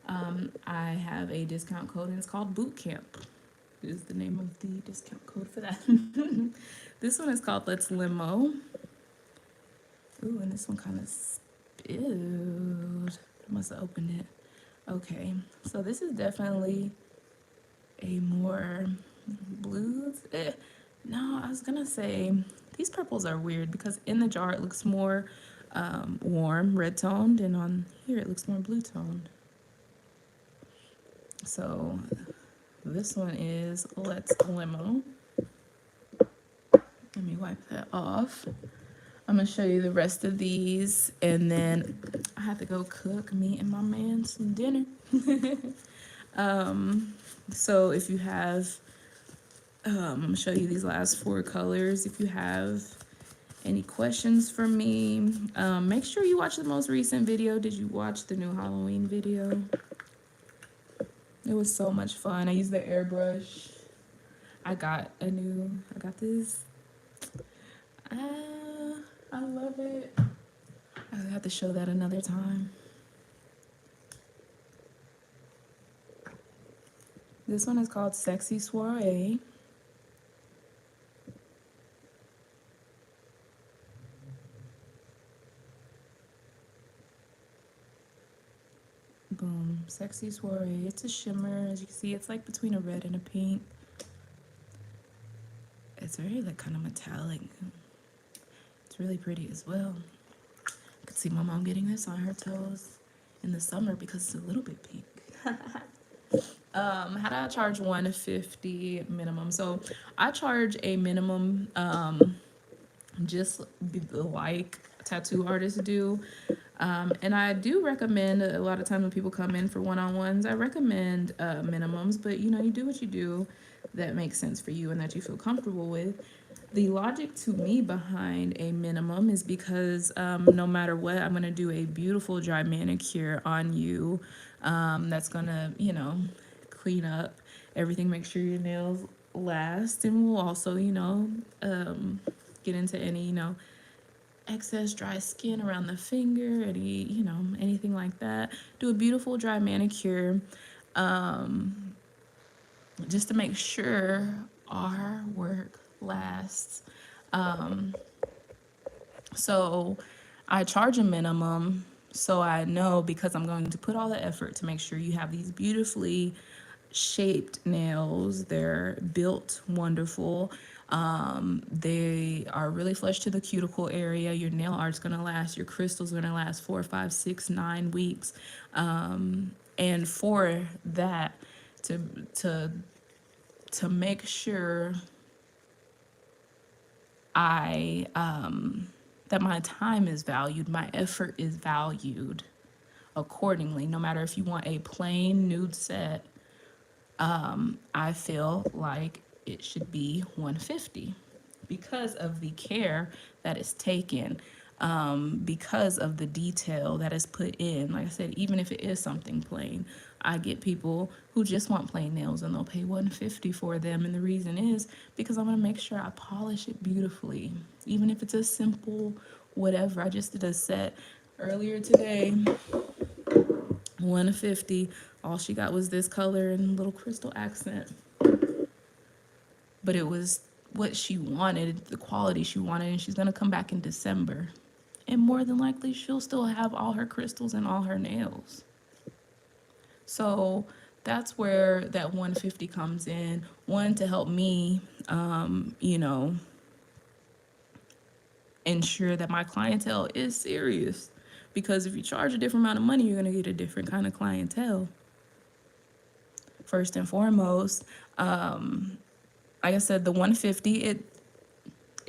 I have a discount code, and it's called Boot Camp. Is the name of the discount code for that. This one is called Let's Limo. Ooh, and this one kind of spilled. I must have opened it. Okay, so this is definitely a more blues. No, I was gonna say these purples are weird because in the jar it looks more warm, red toned, and on here it looks more blue toned. So this one is Let's Limo. Let me wipe that off. I'm gonna show you the rest of these, and then I have to go cook me and my man some dinner. So if you have I'm gonna show you these last 4 colors. If you have any questions for me, make sure you watch the most recent video. Did you watch the new Halloween video? It was so much fun. I used the airbrush. I got this. I love it. I have to show that another time. This one is called Sexy Soiree. Boom, Sexy Soiree. It's a shimmer. As you can see, it's like between a red and a pink. It's very like kind of metallic. It's really pretty as well. I could see my mom getting this on her toes in the summer because it's a little bit pink. How do I charge $150 minimum? So I charge a minimum just like tattoo artists do. And I do recommend, a lot of times when people come in for one-on-ones, I recommend minimums, but you know, you do what you do that makes sense for you and that you feel comfortable with. The logic to me behind a minimum is because no matter what, I'm going to do a beautiful dry manicure on you that's going to, you know, clean up everything, make sure your nails last, and we'll also, you know, get into any, you know, excess dry skin around the finger, any, you know, anything like that. Do a beautiful dry manicure just to make sure our work lasts. So I charge a minimum so I know, because I'm going to put all the effort to make sure you have these beautifully shaped nails. They're built wonderful. They are really flush to the cuticle area. Your nail art's gonna last, your crystal's gonna last 4, 5, 6, 9 weeks. And for that, to make sure I that my time is valued, my effort is valued accordingly. No matter if you want a plain nude set, I feel like it should be $150 because of the care that is taken, because of the detail that is put in. Like I said, even if it is something plain, I get people who just want plain nails and they'll pay $150 for them. And the reason is because I'm gonna make sure I polish it beautifully, even if it's a simple whatever. I just did a set earlier today, $150. All she got was this color and a little crystal accent, but it was what she wanted, the quality she wanted, and she's gonna come back in December, and more than likely she'll still have all her crystals and all her nails. So that's where that $150 comes in. One, to help me, you know, ensure that my clientele is serious, because if you charge a different amount of money, you're gonna get a different kind of clientele. First and foremost, like I said, the $150,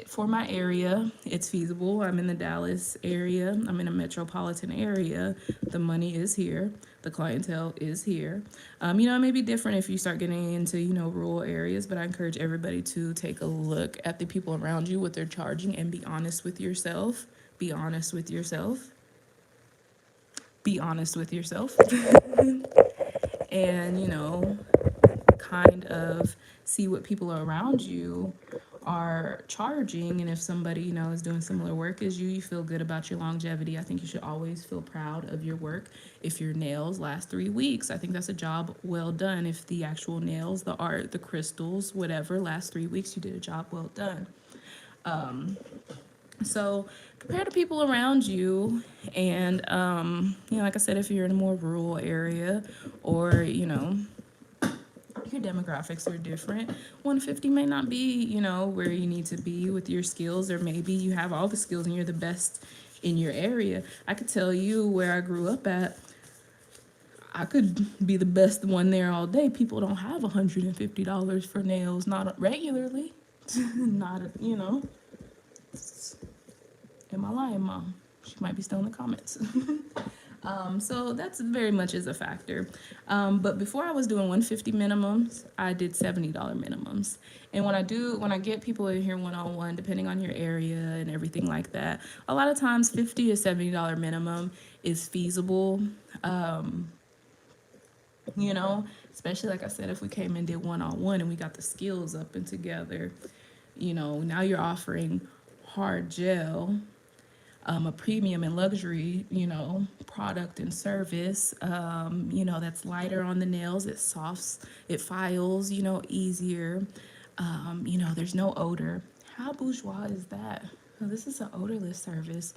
for my area, it's feasible. I'm in the Dallas area. I'm in a metropolitan area. The money is here. The clientele is here. You know, it may be different if you start getting into, you know, rural areas, but I encourage everybody to take a look at the people around you, what they're charging, and be honest with yourself. Be honest with yourself. Be honest with yourself. And, you know, kind of see what people around you are charging, and if somebody, you know, is doing similar work as you feel good about your longevity. I think you should always feel proud of your work. If your nails last 3 weeks, I think that's a job well done. If the actual nails, the art, the crystals, whatever, last 3 weeks, you did a job well done. So compare to people around you, and you know, like I said, if you're in a more rural area, or, you know, your demographics are different, $150 may not be, you know, where you need to be with your skills, or maybe you have all the skills and you're the best in your area. I could tell you where I grew up at, I could be the best one there all day. People don't have $150 for nails, not regularly. Not, you know. Am I lying, Mom? She might be still in the comments. So that's very much is a factor. But before I was doing 150 minimums, I did $70 minimums. And when I get people in here one on one, depending on your area and everything like that, a lot of times $50 to $70 minimum is feasible. Um, you know, especially like I said, if we came and did one on one and we got the skills up and together, now you're offering hard gel, a premium and luxury, product and service, that's lighter on the nails, it softs, it files, easier. There's no odor. How bourgeois is that? Well, this is an odorless service.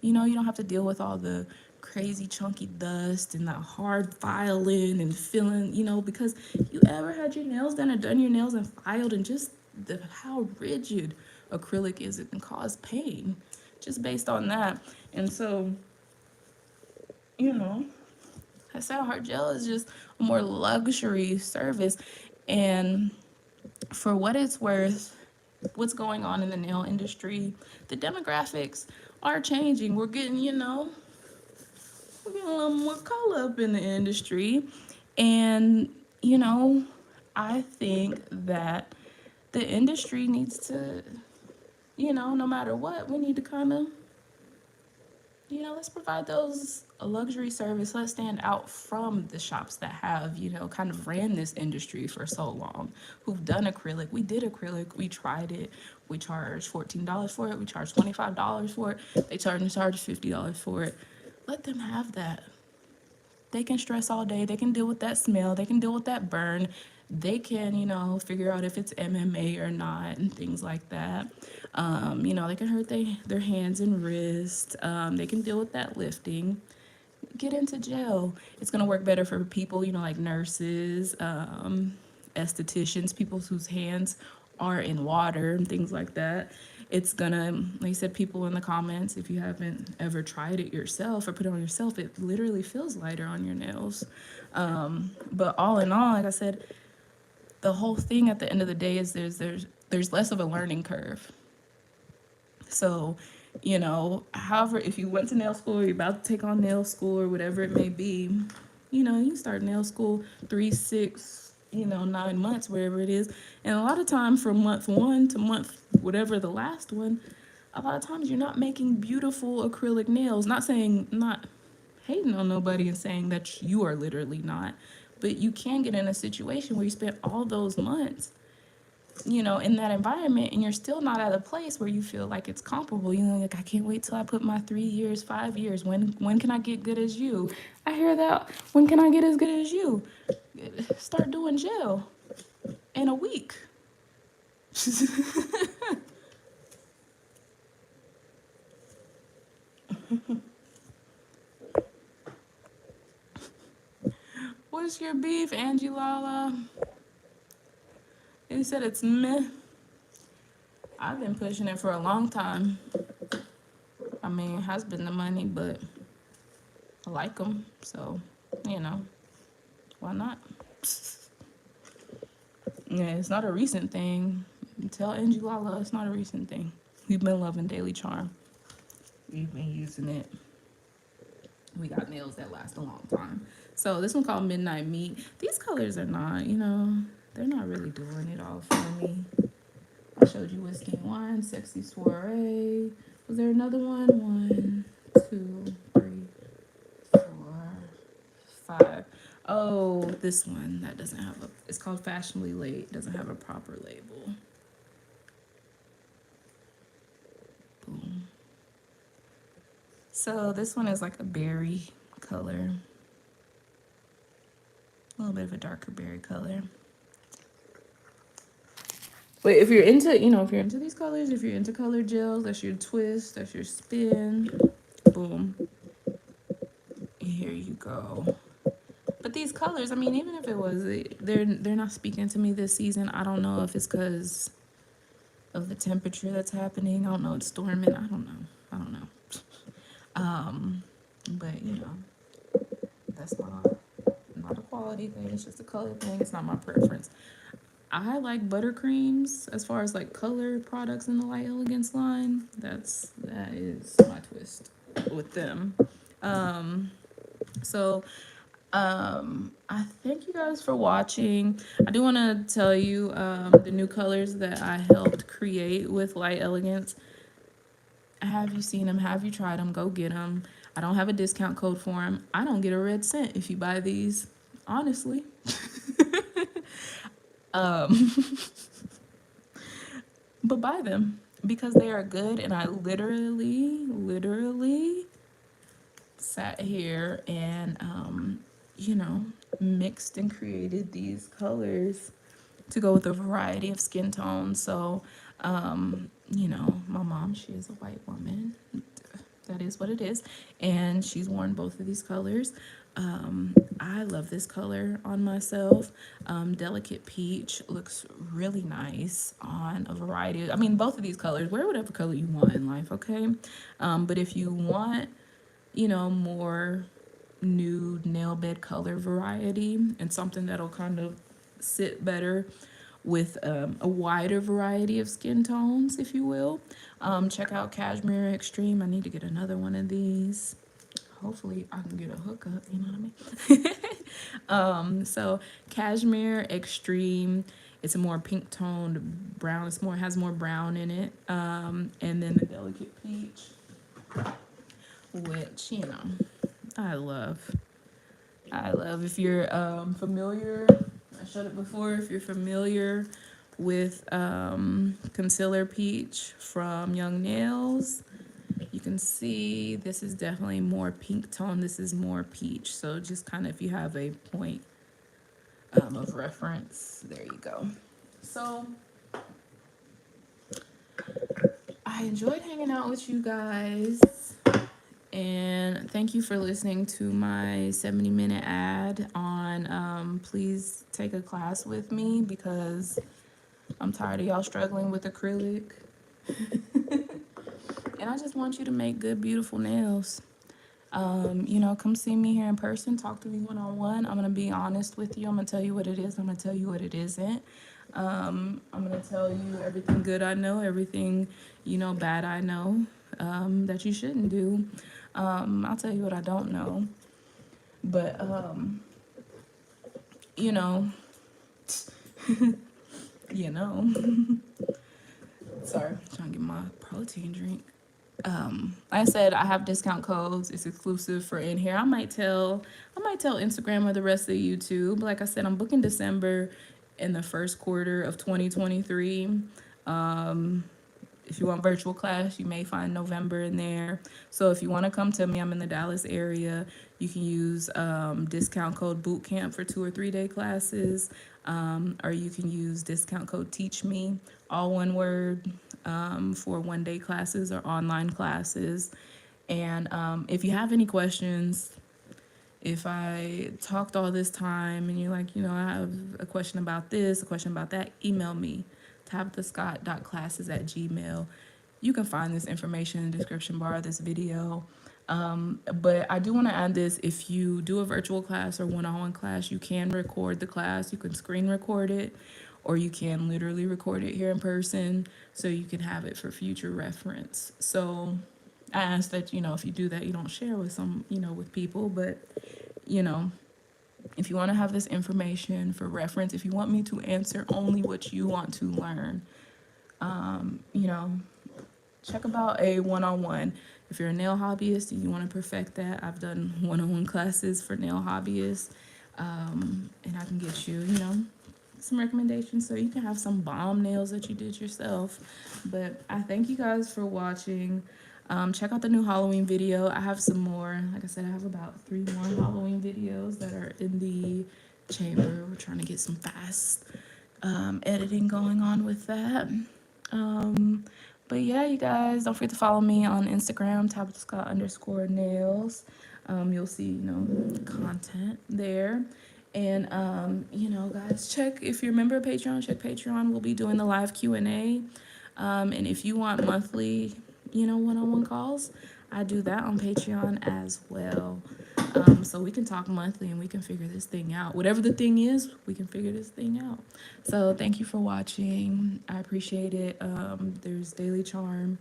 You don't have to deal with all the crazy chunky dust and the hard filing and filling, because you ever had your nails done or done your nails and filed, and just how rigid acrylic is, it can cause pain just based on that. And so, you know, I said hard gel is just a more luxury service. And for what it's worth, what's going on in the nail industry, the demographics are changing. We're getting a little more color up in the industry. And, I think that the industry needs to, no matter what, we need to kind of, let's provide those a luxury service. Let's stand out from the shops that have, kind of ran this industry for so long, who've done acrylic. We did acrylic. We tried it. We charged $14 for it. We charged $25 for it. They charged $50 for it. Let them have that. They can stress all day. They can deal with that smell. They can deal with that burn. They can, figure out if it's MMA or not and things like that. They can hurt their hands and wrists. They can deal with that lifting. Get into gel. It's going to work better for people, like nurses, estheticians, people whose hands are in water and things like that. It's gonna, like I said, people in the comments, if you haven't ever tried it yourself or put it on yourself, it literally feels lighter on your nails. But all in all, like I said, the whole thing at the end of the day is there's less of a learning curve. So, however, if you went to nail school or you're about to take on nail school or whatever it may be, you start nail school 3, 6, 9 months, wherever it is. And a lot of time from month 1 to month, whatever the last one, a lot of times you're not making beautiful acrylic nails. Not hating on nobody and saying that you are literally not, but you can get in a situation where you spent all those months, in that environment, and you're still not at a place where you feel like it's comparable. Like, I can't wait till I put my 3 years, 5 years. When can I get good as you? I hear that. When can I get as good as you? Start doing gel in a week. What's your beef, Angie Lala? You said it's meh. I've been pushing it for a long time. I mean, it has been the money, but I like them, so, why not? Yeah, it's not a recent thing. Tell Angie Lala it's not a recent thing. We've been loving Daily Charm. We've been using it. We got nails that last a long time. So this one called Midnight Meat. These colors are not, they're not really doing it all for me. I showed you Whiskey and Wine, Sexy Soiree. Was there another one? 1, 2, 3, 4, 5. Oh, this one that doesn't have it's called Fashionably Late. Doesn't have a proper label. Boom. So this one is like a berry color. A little bit of a darker berry color. But if you're into, if you're into these colors, if you're into colored gels, that's your twist, that's your spin. Boom. Here you go. But these colors, I mean, even if it was, they're not speaking to me this season. I don't know if it's because of the temperature that's happening. I don't know. It's storming. I don't know. But that's not a quality thing. It's just a color thing. It's not my preference. I like buttercreams as far as like color products in the Light Elegance line. That is my twist with them. So I thank you guys for watching. I do want to tell you the new colors that I helped create with Light Elegance. Have you seen them? Have you tried them? Go get them. I don't have a discount code for them. I don't get a red cent if you buy these, honestly. um, but buy them because they are good. And I literally sat here and, you know, mixed and created these colors to go with a variety of skin tones. So, you know, my mom, she is a white woman. That is what it is. And she's worn both of these colors. I love this color on myself. Delicate peach looks really nice on a variety of, I mean, both of these colors, wear whatever color you want in life, okay? But if you want, you know, more nude nail bed color variety and something that'll kind of sit better with a wider variety of skin tones, if you will. Check out Cashmere Extreme. I need to get another one of these. Hopefully I can get a hookup, you know what I mean? So Cashmere Extreme, it's a more pink toned brown. It's more, has more brown in it. And then the Delicate Peach, which, you know, I love. If you're familiar, I showed it before, if you're familiar with Concealer Peach from Young Nails, you can see this is definitely more pink tone. This is more peach. So just kind of, if you have a point of reference, there you go. So I enjoyed hanging out with you guys. And thank you for listening to my 70-minute ad on please take a class with me because I'm tired of y'all struggling with acrylic. And I just want you to make good, beautiful nails. You know, come see me here in person. Talk to me one-on-one. I'm going to be honest with you. I'm going to tell you what it is. I'm going to tell you what it isn't. I'm going to tell you everything good I know, everything, you know, bad I know that you shouldn't do. I'll tell you what I don't know. But, you know, you know. Sorry, I'm trying to get my protein drink. Like I said, I have discount codes. It's exclusive for in here. I might tell Instagram or the rest of YouTube. Like I said, I'm booking December in the first quarter of 2023. If you want virtual class, you may find November in there. So if you want to come to me, I'm in the Dallas area. You can use discount code bootcamp for 2 or 3 day classes, or you can use discount code teach me, all one word, for 1 day classes or online classes. And if you have any questions, if I talked all this time and you're like, you know, I have a question about this, a question about that, email me, tabithascott.classes@gmail.com. You can find this information in the description bar of this video. But I do want to add this. If you do a virtual class or one-on-one class, you can record the class. You can screen record it, or you can literally record it here in person so you can have it for future reference. So I ask that, you know, if you do that, you don't share with some, you know, with people, but, you know, if you want to have this information for reference, if you want me to answer only what you want to learn, you know, check about a one-on-one. If you're a nail hobbyist and you want to perfect that, I've done one-on-one classes for nail hobbyists, and I can get you, you know, some recommendations so you can have some bomb nails that you did yourself. But I thank you guys for watching. Check out the new Halloween video. I have some more. Like I said, I have about 3 more Halloween videos that are in the chamber. We're trying to get some fast editing going on with that. But yeah, you guys, don't forget to follow me on Instagram, tabitha_Scott_nails. You'll see, you know, content there. And, you know, guys, check, if you're a member of Patreon, check Patreon. We'll be doing the live Q&A. And if you want monthly, you know, one-on-one calls, I do that on Patreon as well. So we can talk monthly and we can figure this thing out. Whatever the thing is, we can figure this thing out. So thank you for watching. I appreciate it. There's Daily Charm.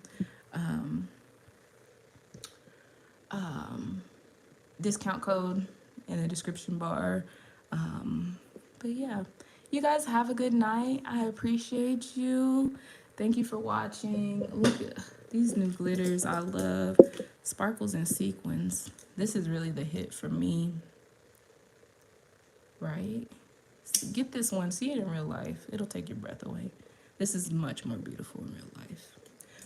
discount code in the description bar. But yeah, you guys have a good night. I appreciate you. Thank you for watching. Look at these new glitters. I love sparkles and sequins. This is really the hit for me, right? Get this one. See it in real life. It'll take your breath away. This is much more beautiful in real life.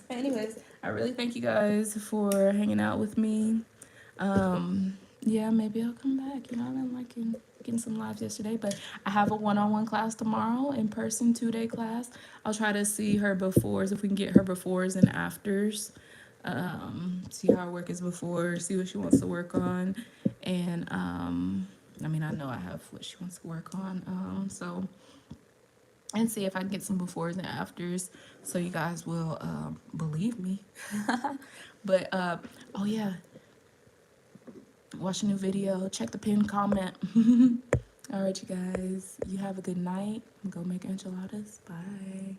But anyways, I really thank you guys for hanging out with me. Yeah, maybe I'll come back. You know, I've been liking getting some lives yesterday, but I have a one-on-one class tomorrow, in person 2-day class. I'll try to see her befores, if we can get her befores and afters. See how her work is before, see what she wants to work on, and I mean, I know I have what she wants to work on. So, and see if I can get some befores and afters, so you guys will believe me. But oh yeah, watch a new video, check the pinned comment. All right, you guys, you have a good night. Go make enchiladas. Bye.